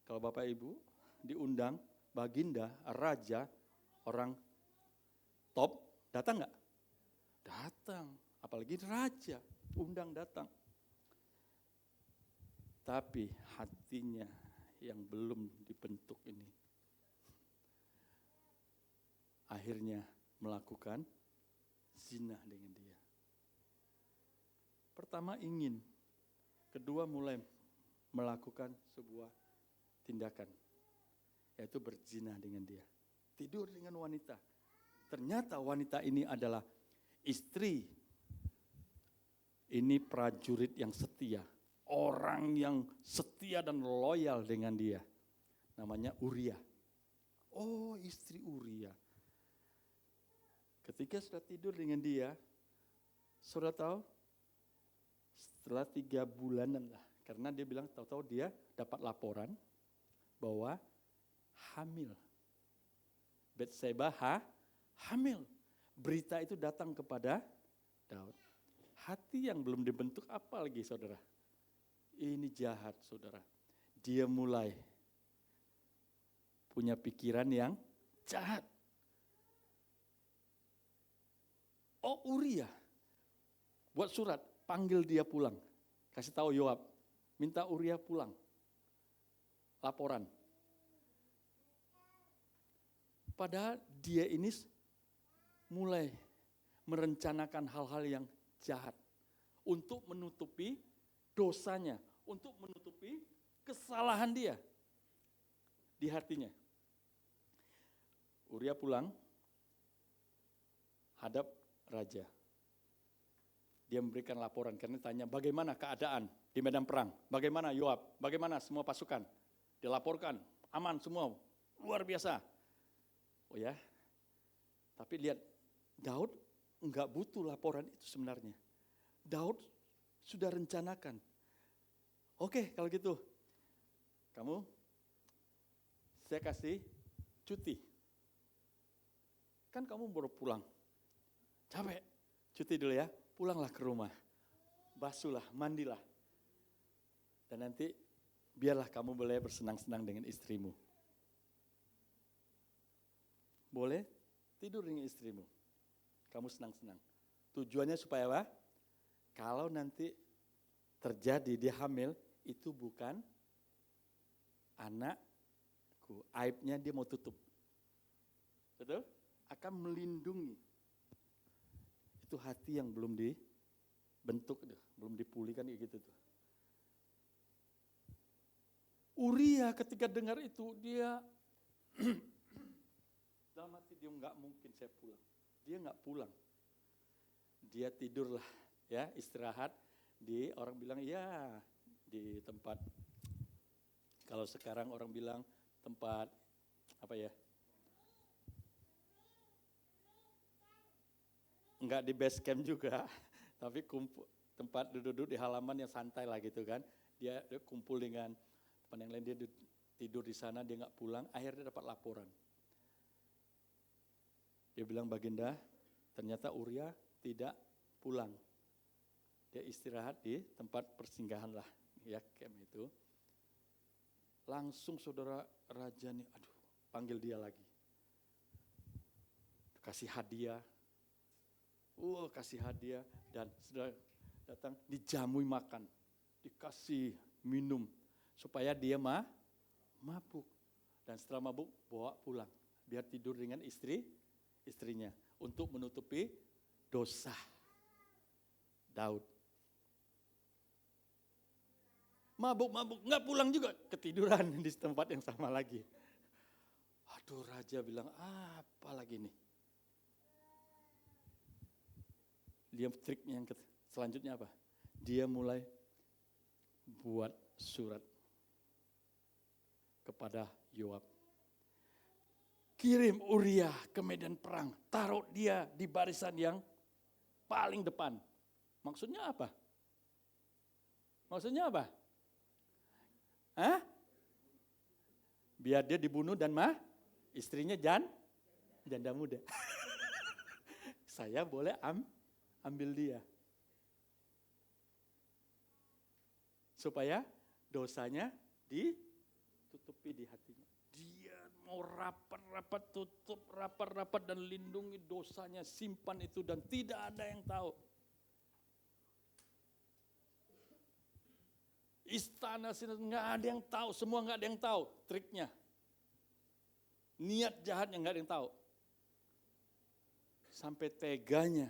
Kalau Bapak Ibu diundang, baginda, raja, orang top, datang nggak? Datang. Apalagi raja, undang datang. Tapi hatinya yang belum dibentuk ini, akhirnya melakukan zina dengan dia. Pertama ingin, Kedua mulai melakukan sebuah tindakan, yaitu berzina dengan dia. Tidur dengan wanita. Ternyata wanita ini adalah istri. Ini prajurit yang setia. Orang yang setia dan loyal dengan dia. Namanya Uria. Oh, istri Uria. Ketika sudah tidur dengan dia, saudara tahu, setelah 3 bulanan lah. Karena dia bilang tahu-tahu dia dapat laporan bahwa hamil. Batseba hamil. Berita itu datang kepada Daud. Hati yang belum dibentuk apa lagi saudara? Ini jahat saudara. Dia mulai punya pikiran yang jahat. Oh Uria, buat surat, panggil dia pulang. Kasih tahu Yoab, minta Uria pulang. Laporan. Padahal dia ini mulai merencanakan hal-hal yang jahat untuk menutupi dosanya, untuk menutupi kesalahan dia di hatinya. Uria pulang, hadap raja. Dia memberikan laporan karena tanya bagaimana keadaan di medan perang, bagaimana Yoab, bagaimana semua pasukan. Dilaporkan, aman semua, luar biasa. Oh ya, tapi lihat Daud enggak butuh laporan itu sebenarnya. Daud sudah rencanakan. Oke kalau gitu, saya kasih cuti. Kan kamu baru pulang, capek, cuti dulu ya, pulanglah ke rumah. Basuhlah, mandilah. Dan nanti biarlah kamu boleh bersenang-senang dengan istrimu. Boleh tidur dengan istrimu. Kamu senang-senang. Tujuannya supaya apa? Kalau nanti terjadi dia hamil, itu bukan anakku. Aibnya dia mau tutup. Betul? Akan melindungi. Itu hati yang belum dibentuk, belum dipulihkan gitu tuh. Uria ketika dengar itu dia dalam hati dia nggak mungkin saya pulang. Dia nggak pulang. Dia tidurlah ya, istirahat di orang bilang ya di tempat, kalau sekarang orang bilang tempat apa ya? Enggak di base camp juga, tapi tempat duduk-duduk di halaman yang santai lah gitu kan. Dia kumpul dengan teman yang lain, dia tidur di sana, dia nggak pulang, akhirnya dapat laporan. Dia bilang, Baginda, ternyata Uria tidak pulang. Dia istirahat di tempat persinggahan lah, ya camp itu. Langsung saudara raja nih, panggil dia lagi. Kasih hadiah. Kasih hadiah dan sudah datang dijamui makan, dikasih minum supaya dia mabuk. Dan setelah mabuk bawa pulang biar tidur dengan istrinya untuk menutupi dosa Daud. Mabuk nggak pulang juga, ketiduran di tempat yang sama lagi. Aduh, raja bilang apa lagi nih? Dia triknya yang selanjutnya apa? Dia mulai buat surat kepada Yoab. Kirim Uria ke medan perang, taruh dia di barisan yang paling depan. Maksudnya apa? Maksudnya apa? Hah? Biar dia dibunuh dan istrinya janda muda. Saya boleh ambil dia. Supaya dosanya ditutupi di hatinya. Dia mau rapat-rapat, tutup rapat-rapat dan lindungi dosanya, simpan itu dan tidak ada yang tahu. Istana nggak ada yang tahu, semua nggak ada yang tahu triknya. Niat jahatnya nggak ada yang tahu. Sampai teganya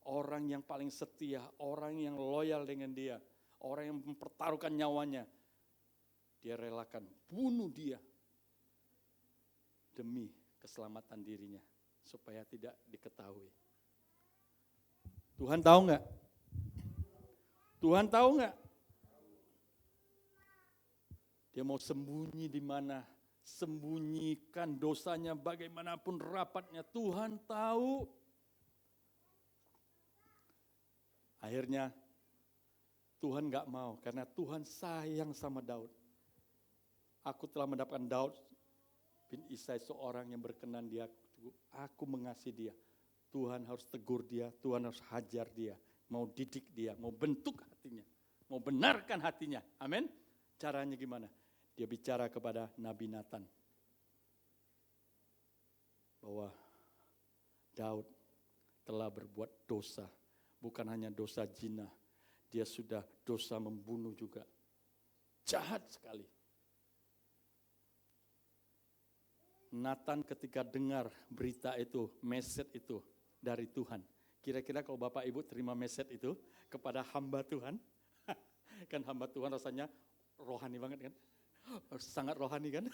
orang yang paling setia, orang yang loyal dengan dia, orang yang mempertaruhkan nyawanya. Dia relakan bunuh dia demi keselamatan dirinya supaya tidak diketahui. Tuhan tahu nggak? Tuhan tahu nggak? Dia mau sembunyi di mana? Sembunyikan dosanya bagaimanapun rapatnya. Tuhan tahu. Akhirnya Tuhan nggak mau karena Tuhan sayang sama Daud. Aku telah mendapatkan Daud bin Isai, seorang yang berkenan dia. Aku mengasihi dia. Tuhan harus tegur dia, Tuhan harus hajar dia. Mau didik dia, mau bentuk hatinya. Mau benarkan hatinya. Amin. Caranya gimana? Dia bicara kepada Nabi Nathan. Bahwa Daud telah berbuat dosa. Bukan hanya dosa zina, dia sudah dosa membunuh juga. Jahat sekali. Nathan ketika dengar berita itu, message itu dari Tuhan. Kira-kira kalau Bapak Ibu terima message itu kepada hamba Tuhan, kan hamba Tuhan rasanya rohani banget kan? Sangat rohani kan?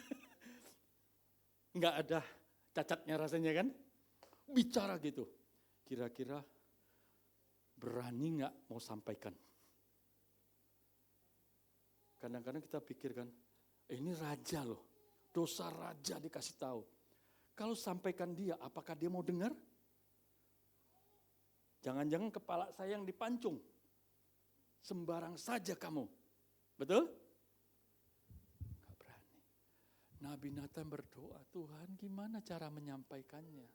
Enggak ada cacatnya rasanya kan? Bicara gitu. Kira-kira berani nggak mau sampaikan? Kadang-kadang kita pikirkan, ini raja loh, dosa raja dikasih tahu. Kalau sampaikan dia, apakah dia mau dengar? Jangan-jangan kepala saya yang dipancung. Sembarang saja kamu. Betul? Nggak berani. Nabi Nathan berdoa, Tuhan gimana cara menyampaikannya?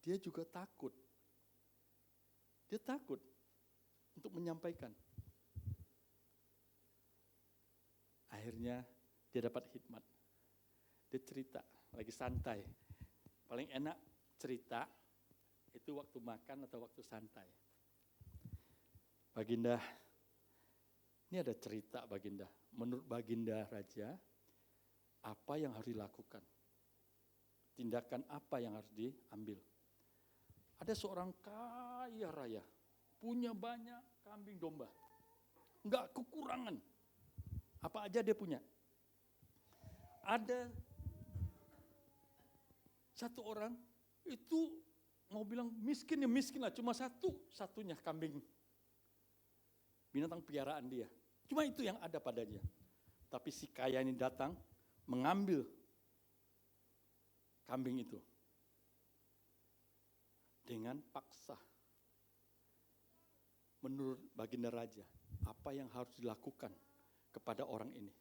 Dia juga takut. Dia takut untuk menyampaikan. Akhirnya dia dapat hikmat. Dia cerita, lagi santai. Paling enak cerita itu waktu makan atau waktu santai. Baginda, ini ada cerita Baginda. Menurut Baginda Raja, apa yang harus dilakukan? Tindakan apa yang harus diambil? Ada seorang kaya raya, punya banyak kambing domba. Enggak kekurangan. Apa aja dia punya. Ada satu orang, itu mau bilang miskin ya miskin lah, cuma satu-satunya kambing. Binatang piaraan dia. Cuma itu yang ada padanya. Tapi si kaya ini datang, mengambil kambing itu. Dengan paksa. Menurut Baginda Raja, apa yang harus dilakukan kepada orang ini?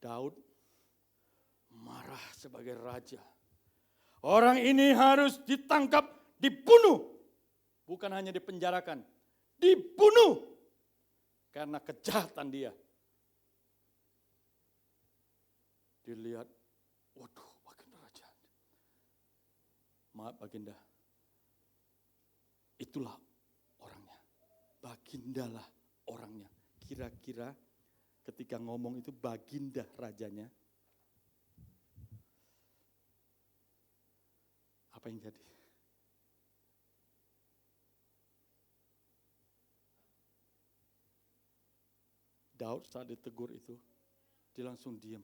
Daud marah sebagai raja. Orang ini harus ditangkap, dibunuh. Bukan hanya dipenjarakan, dibunuh. Karena kejahatan dia. Dilihat, waduh, Baginda Raja. Maaf Baginda, itulah orangnya. Bagindalah orangnya. Kira-kira ketika ngomong itu Baginda rajanya, apa yang jadi? Daud saat ditegur itu, dia langsung diam.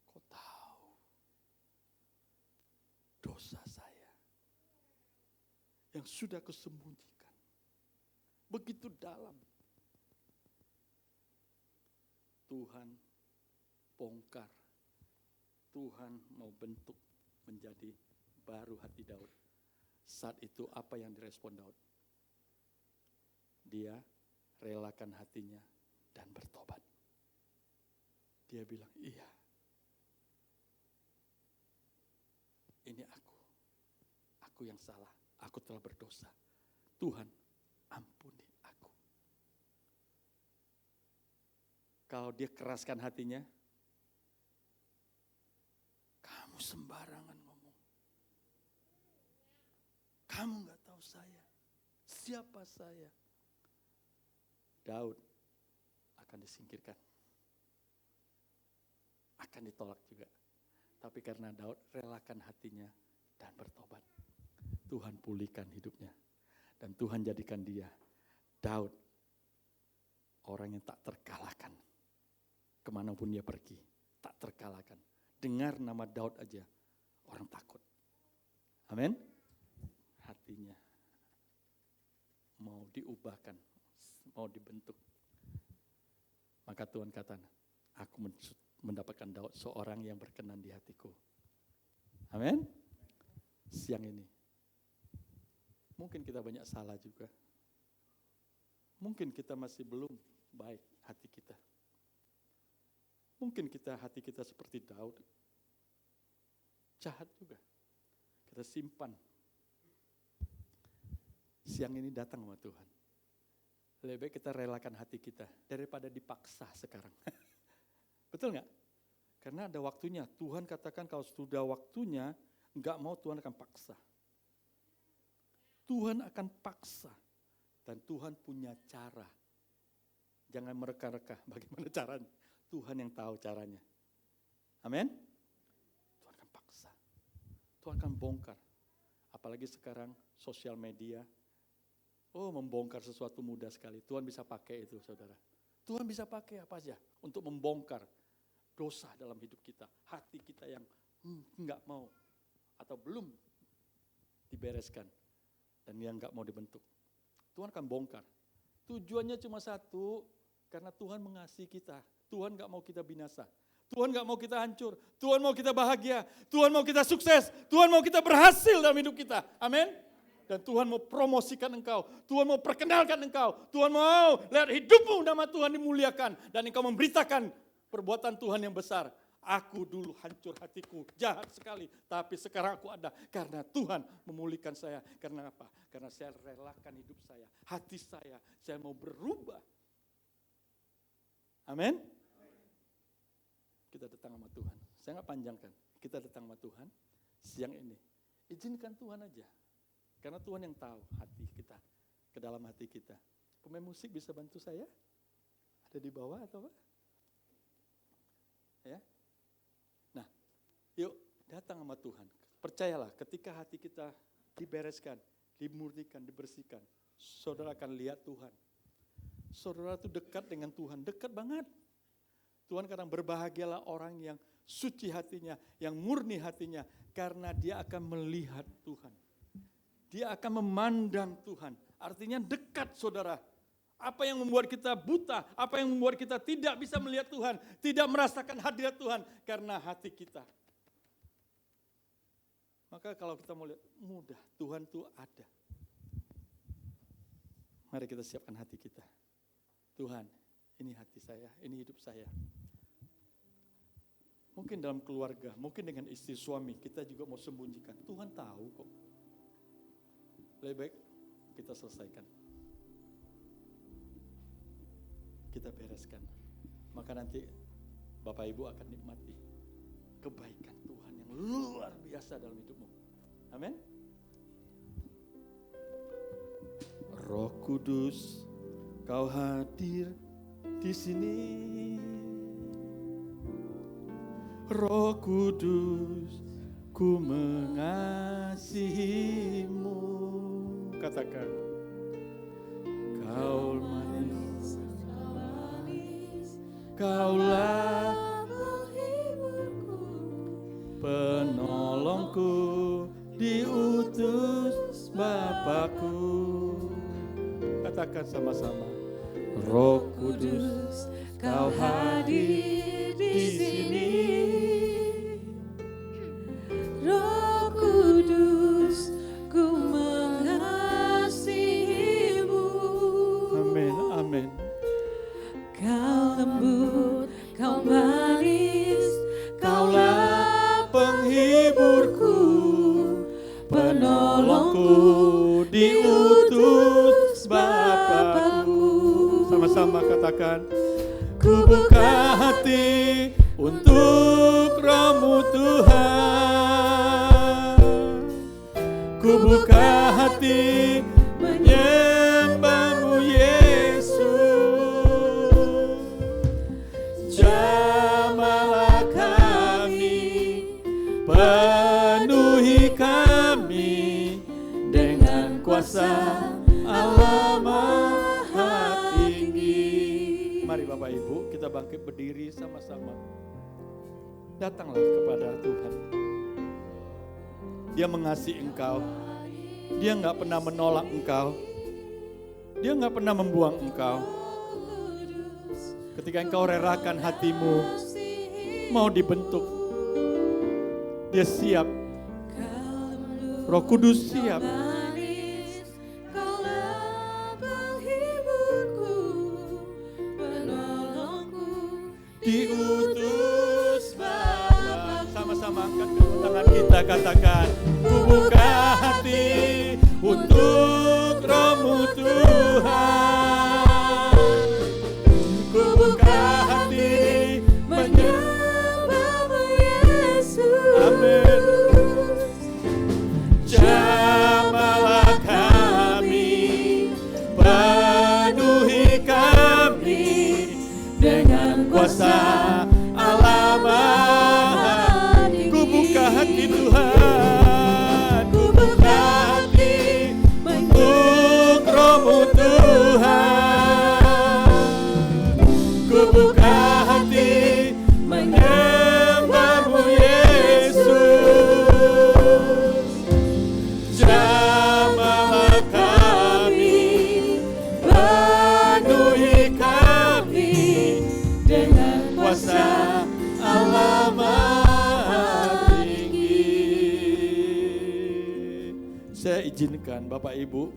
Kok tahu dosa saya yang sudah kusembunyikan begitu dalam? Tuhan bongkar, Tuhan mau bentuk menjadi baru hati Daud. Saat itu apa yang direspon Daud? Dia relakan hatinya dan bertobat. Dia bilang, iya, ini aku yang salah, aku telah berdosa. Tuhan, ampuni aku. Kalau dia keraskan hatinya, kamu sembarangan ngomong. Kamu gak tahu saya, siapa saya. Daud akan disingkirkan. Akan ditolak juga. Tapi karena Daud relakan hatinya dan bertobat, Tuhan pulihkan hidupnya. Dan Tuhan jadikan dia, Daud, orang yang tak terkalahkan. Kemanapun dia pergi, tak terkalahkan. Dengar nama Daud aja, orang takut. Amin. Hatinya mau diubahkan, mau dibentuk. Maka Tuhan kata, aku mendapatkan Daud, seorang yang berkenan di hatiku. Amin. Siang ini, mungkin kita banyak salah juga. Mungkin kita masih belum baik hati kita. Mungkin hati kita seperti Daud. Jahat juga. Kita simpan. Siang ini datang sama Tuhan. Lebih baik kita relakan hati kita daripada dipaksa sekarang. Betul nggak? Karena ada waktunya. Tuhan katakan kalau sudah waktunya, nggak mau Tuhan akan paksa. Tuhan akan paksa. Dan Tuhan punya cara. Jangan mereka-reka bagaimana caranya. Tuhan yang tahu caranya. Amin. Tuhan akan paksa. Tuhan akan bongkar. Apalagi sekarang sosial media. Oh, membongkar sesuatu mudah sekali. Tuhan bisa pakai itu, saudara. Tuhan bisa pakai apa aja untuk membongkar dosa dalam hidup kita. Hati kita yang enggak mau atau belum dibereskan. Dan yang enggak mau dibentuk. Tuhan akan bongkar. Tujuannya cuma satu, karena Tuhan mengasihi kita. Tuhan gak mau kita binasa. Tuhan gak mau kita hancur. Tuhan mau kita bahagia. Tuhan mau kita sukses. Tuhan mau kita berhasil dalam hidup kita. Amin. Dan Tuhan mau promosikan engkau. Tuhan mau perkenalkan engkau. Tuhan mau lihat hidupmu, nama Tuhan dimuliakan. Dan engkau memberitakan perbuatan Tuhan yang besar. Aku dulu hancur hatiku, jahat sekali. Tapi sekarang aku ada karena Tuhan memulihkan saya. Karena apa? Karena saya relakan hidup saya. Hati saya mau berubah. Amin. Kita datang sama Tuhan. Saya gak panjangkan. Kita datang sama Tuhan siang ini. Izinkan Tuhan aja. Karena Tuhan yang tahu hati kita. Ke dalam hati kita. Pemain musik bisa bantu saya? Ada di bawah atau apa? Ya. Nah, yuk datang sama Tuhan. Percayalah ketika hati kita dibereskan, dimurnikan, dibersihkan. Saudara akan lihat Tuhan. Saudara itu dekat dengan Tuhan, dekat banget. Tuhan kadang berbahagialah orang yang suci hatinya, yang murni hatinya. Karena dia akan melihat Tuhan. Dia akan memandang Tuhan. Artinya dekat saudara. Apa yang membuat kita buta, apa yang membuat kita tidak bisa melihat Tuhan. Tidak merasakan hadirat Tuhan karena hati kita. Maka kalau kita mau lihat, mudah, Tuhan itu ada. Mari kita siapkan hati kita. Tuhan, ini hati saya, ini hidup saya. Mungkin dalam keluarga, mungkin dengan istri suami, kita juga mau sembunyikan. Tuhan tahu kok. Lebih baik kita selesaikan. Kita bereskan. Maka nanti Bapak Ibu akan nikmati kebaikan Tuhan yang luar biasa dalam hidupmu. Amin. Roh Kudus, Kau hadir di sini. Roh Kudus, ku mengasihimu. Katakan, Kau manis, Kaulah penghiburku, penolongku, diutus Bapakku. Katakan sama-sama. Roh Kudus, Kau hadir di sini. Roh Kudus, ku mengasihimu. Amin, amin. Kau lembut, Kau manis, Kaulah penghiburku, penolongku, diutus Bapakku. Sama-sama katakan, ku buka hati untuk Roh-Mu Tuhan. Ku buka hati menyembah-Mu Yesus. Jamahlah kami, penuhi kami dengan kuasa Mari Bapak Ibu, kita bangkit berdiri sama-sama. Datanglah kepada Tuhan. Dia mengasihi engkau. Dia nggak pernah menolak engkau. Dia nggak pernah membuang engkau. Ketika engkau relakan hatimu mau dibentuk, dia siap. Roh Kudus siap. Diutus Bapa. Sama-sama angkat kedua tangan kita, katakan, ku buka hati untuk Roh-Mu Tuhan. Ku buka hati menyembah-Mu Yesus. Amin. Jamahlah kami, penuhi kami dengan kuasa Allah Mahadi. Ku buka hati Tuhan, ku buka hati untuk Roh-Mu Tuhan. Ku buka hati menyembah-Mu Yesus. Jamahlah kami, penuhi kami dengan kuasa Allah Maha Tinggi. Saya izinkan Bapak Ibu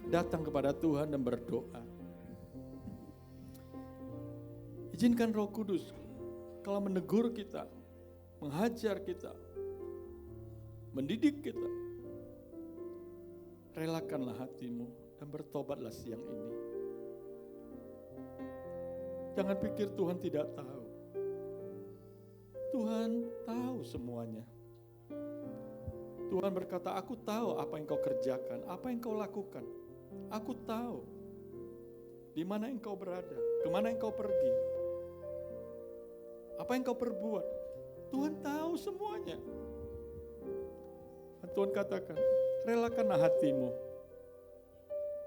datang kepada Tuhan dan berdoa. Izinkan Roh Kudus kalau menegur kita, menghajar kita, mendidik kita. Relakanlah hatimu dan bertobatlah siang ini. Jangan pikir Tuhan tidak tahu. Tuhan tahu semuanya. Tuhan berkata, aku tahu apa yang kau kerjakan, apa yang kau lakukan. Aku tahu di mana engkau berada, kemana engkau pergi, apa yang kau perbuat. Tuhan tahu semuanya. Dan Tuhan katakan, relakanlah hatimu,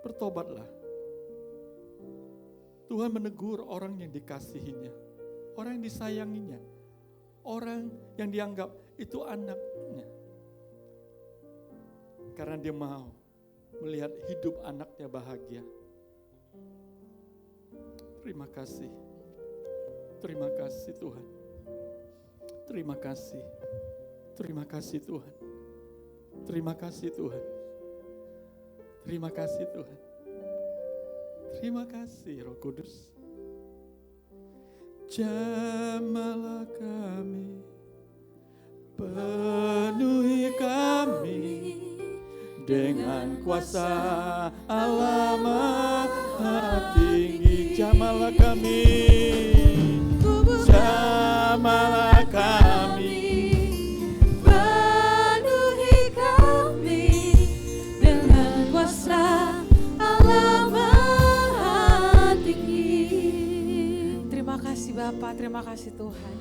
bertobatlah. Tuhan menegur orang yang dikasihinya, orang yang disayanginya, orang yang dianggap itu anaknya. Karena dia mau melihat hidup anaknya bahagia. Terima kasih. Terima kasih Tuhan. Terima kasih. Terima kasih Tuhan. Terima kasih Tuhan. Terima kasih Tuhan. Terima kasih Roh Kudus. Jamahlah kami, penuhi kami dengan kuasa Allah Maha Tinggi. Jamahlah kami, jamahlah kami, penuhi kami dengan kuasa Allah Maha Tinggi. Terima kasih Bapak, terima kasih Tuhan.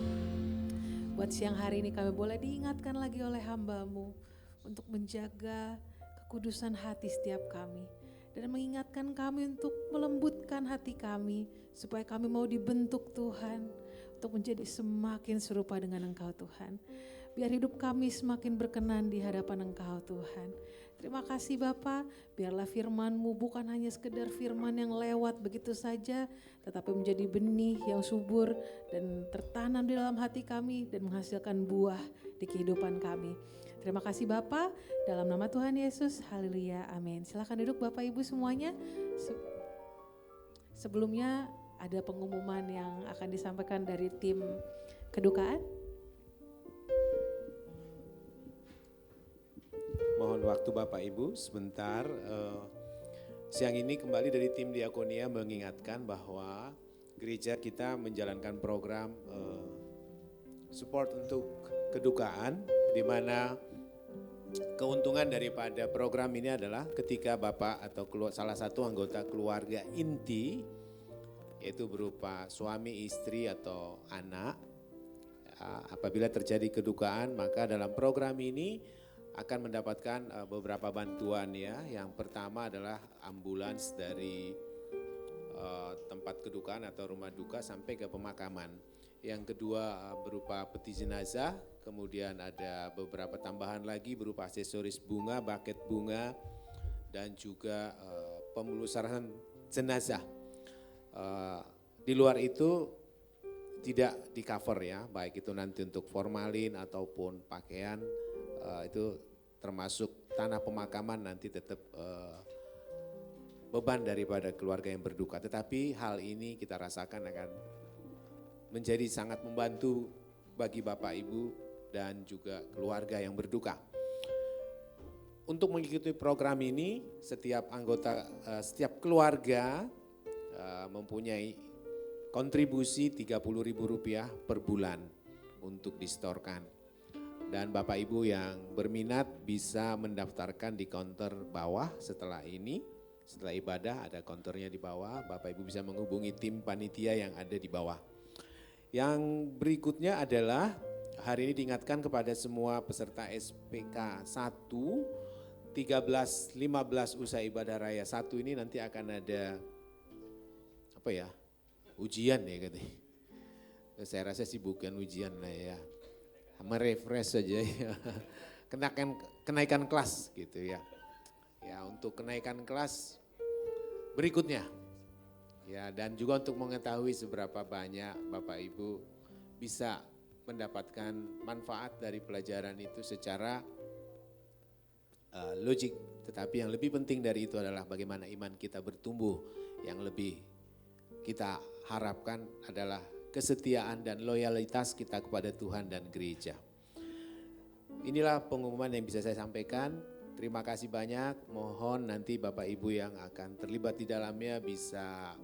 Buat siang hari ini kami boleh diingatkan lagi oleh hamba-Mu untuk menjaga kekudusan hati setiap kami. Dan mengingatkan kami untuk melembutkan hati kami supaya kami mau dibentuk Tuhan untuk menjadi semakin serupa dengan Engkau Tuhan. Biar hidup kami semakin berkenan di hadapan Engkau Tuhan. Terima kasih Bapa, biarlah firman-Mu bukan hanya sekedar firman yang lewat begitu saja, tetapi menjadi benih yang subur dan tertanam di dalam hati kami dan menghasilkan buah di kehidupan kami. Terima kasih Bapa, dalam nama Tuhan Yesus, haleluya, amin. Silakan duduk Bapak Ibu semuanya. Sebelumnya ada pengumuman yang akan disampaikan dari tim kedukaan. Mohon waktu Bapak Ibu sebentar. Siang ini kembali dari tim Diakonia mengingatkan bahwa gereja kita menjalankan program support untuk kedukaan, di mana keuntungan daripada program ini adalah ketika Bapak atau salah satu anggota keluarga inti, yaitu berupa suami, istri atau anak, apabila terjadi kedukaan maka dalam program ini akan mendapatkan beberapa bantuan ya. Yang pertama adalah ambulans dari tempat kedukaan atau rumah duka sampai ke pemakaman. Yang kedua berupa peti jenazah, kemudian ada beberapa tambahan lagi berupa aksesoris bunga, buket bunga, dan juga pemulusaran jenazah. Di luar itu tidak di cover ya, baik itu nanti untuk formalin ataupun pakaian, itu termasuk tanah pemakaman nanti tetap beban daripada keluarga yang berduka. Tetapi hal ini kita rasakan akan menjadi sangat membantu bagi Bapak Ibu dan juga keluarga yang berduka. Untuk mengikuti program ini, setiap anggota, setiap keluarga mempunyai kontribusi Rp30.000 per bulan untuk disetorkan. Dan Bapak Ibu yang berminat bisa mendaftarkan di counter bawah setelah ini. Setelah ibadah ada counternya di bawah, Bapak Ibu bisa menghubungi tim panitia yang ada di bawah. Yang berikutnya adalah hari ini diingatkan kepada semua peserta SPK 1, 13, 15 usai ibadah raya 1 ini nanti akan ada ujian ya katanya. Saya rasa sih bukan ujian lah ya, merefresh saja ya. Kenaikan kelas gitu ya. Ya untuk kenaikan kelas berikutnya. Ya, dan juga untuk mengetahui seberapa banyak Bapak Ibu bisa mendapatkan manfaat dari pelajaran itu secara logik. Tetapi yang lebih penting dari itu adalah bagaimana iman kita bertumbuh. Yang lebih kita harapkan adalah kesetiaan dan loyalitas kita kepada Tuhan dan gereja. Inilah pengumuman yang bisa saya sampaikan. Terima kasih banyak. Mohon nanti Bapak Ibu yang akan terlibat di dalamnya bisa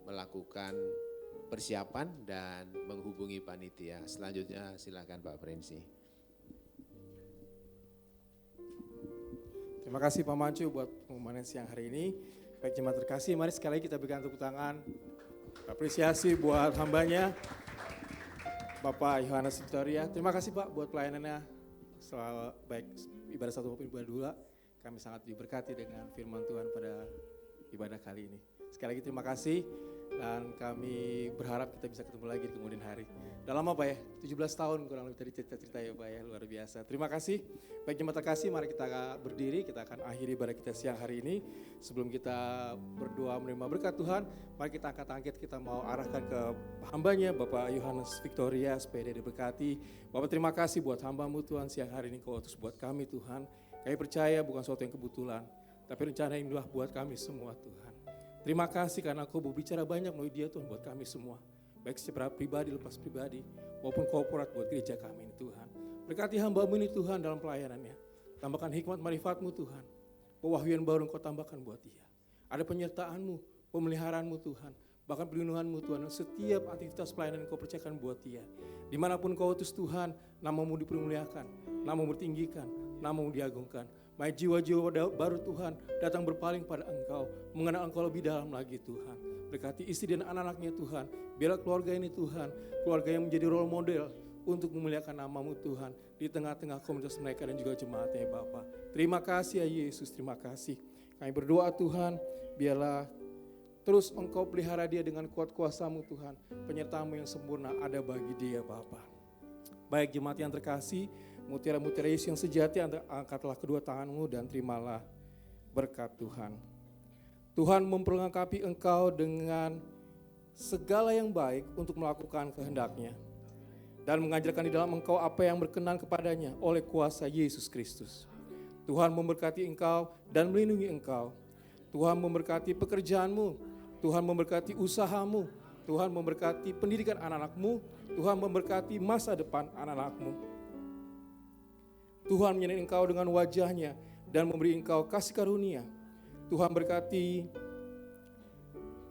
melakukan persiapan dan menghubungi panitia. Selanjutnya silakan Pak Prensi. Terima kasih Pak Mancu buat pengumuman siang hari ini. Baik jemaat terkasih, mari sekali lagi kita berikan tepuk tangan. Apresiasi buat hambanya, Bapak Yohanes Victoria. Terima kasih Pak buat pelayanannya. Selalu baik ibadah satu maupun ibadah dua. Kami sangat diberkati dengan firman Tuhan pada ibadah kali ini. Sekali lagi terima kasih. Dan kami berharap kita bisa ketemu lagi di kemudian hari. Udah lama Pak ya, 17 tahun kurang lebih tadi cerita-cerita ya Pak ya, luar biasa. Terima kasih. Baik jemaat terkasih, mari kita berdiri, kita akan akhiri ibadah kita siang hari ini. Sebelum kita berdoa menerima berkat Tuhan, mari kita angkat, kita mau arahkan ke hambanya Bapak Yohanes Victoria, supaya dia diberkati. Bapak terima kasih buat hambamu Tuhan siang hari ini, Kau utus buat kami Tuhan. Kami percaya bukan sesuatu yang kebetulan, tapi rencana inilah buat kami semua Tuhan. Terima kasih karena Kau berbicara banyak melalui dia Tuhan buat kami semua. Baik secara pribadi, lepas pribadi, maupun korporat buat gereja kami ini Tuhan. Berkati hamba-Mu ini Tuhan dalam pelayanannya. Tambahkan hikmat marifat-Mu Tuhan. Pewahyuan baru Engkau tambahkan buat dia. Ada penyertaan-Mu, pemeliharaan-Mu Tuhan. Bahkan perlindungan-Mu Tuhan. Setiap aktivitas pelayanan Engkau percayakan buat dia. Dimanapun Kau utus Tuhan, nama-Mu dipermuliakan, nama-Mu ditinggikan, nama-Mu diagungkan. Mari jiwa-jiwa baru Tuhan datang berpaling pada Engkau, mengenal Engkau lebih dalam lagi Tuhan. Berkati istri dan anak-anaknya Tuhan, biarlah keluarga ini Tuhan, keluarga yang menjadi role model untuk memuliakan nama-Mu Tuhan di tengah-tengah komunitas mereka dan juga jemaatnya Bapa. Terima kasih ya Yesus, terima kasih. Kami berdoa Tuhan, biarlah terus Engkau pelihara dia dengan kuat kuasa-Mu Tuhan, penyertaan-Mu yang sempurna ada bagi dia Bapa. Baik jemaat yang terkasih, mutiara-mutiara Yesus yang sejati, angkatlah kedua tanganmu dan terimalah berkat Tuhan. Tuhan memperlengkapi engkau dengan segala yang baik untuk melakukan kehendak-Nya dan mengajarkan di dalam engkau apa yang berkenan kepadanya oleh kuasa Yesus Kristus. Tuhan memberkati engkau dan melindungi engkau. Tuhan memberkati pekerjaanmu, Tuhan memberkati usahamu, Tuhan memberkati pendidikan anak-anakmu, Tuhan memberkati masa depan anak-anakmu. Tuhan menyertai engkau dengan wajah-Nya dan memberi engkau kasih karunia. Tuhan berkati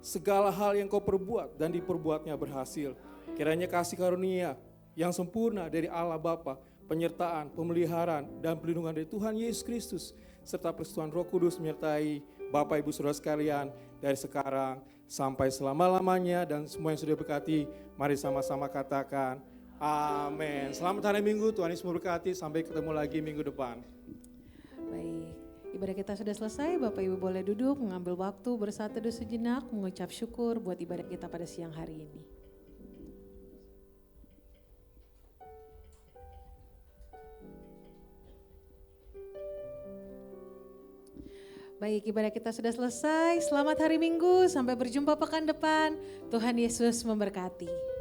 segala hal yang kau perbuat dan diperbuatnya berhasil. Kiranya kasih karunia yang sempurna dari Allah Bapa, penyertaan, pemeliharaan, dan perlindungan dari Tuhan Yesus Kristus, serta persekutuan Roh Kudus menyertai Bapak Ibu Saudara sekalian dari sekarang sampai selama-lamanya, dan semua yang sudah berkati, mari sama-sama katakan amin. Selamat hari Minggu, Tuhan Yesus memberkati, sampai ketemu lagi minggu depan. Baik, Ibadah kita sudah selesai, Bapak Ibu boleh duduk, mengambil waktu bersaat teduh sejenak, mengucap syukur buat ibadah kita pada siang hari ini. Baik, ibadah kita sudah selesai. Selamat hari Minggu, sampai berjumpa pekan depan. Tuhan Yesus memberkati.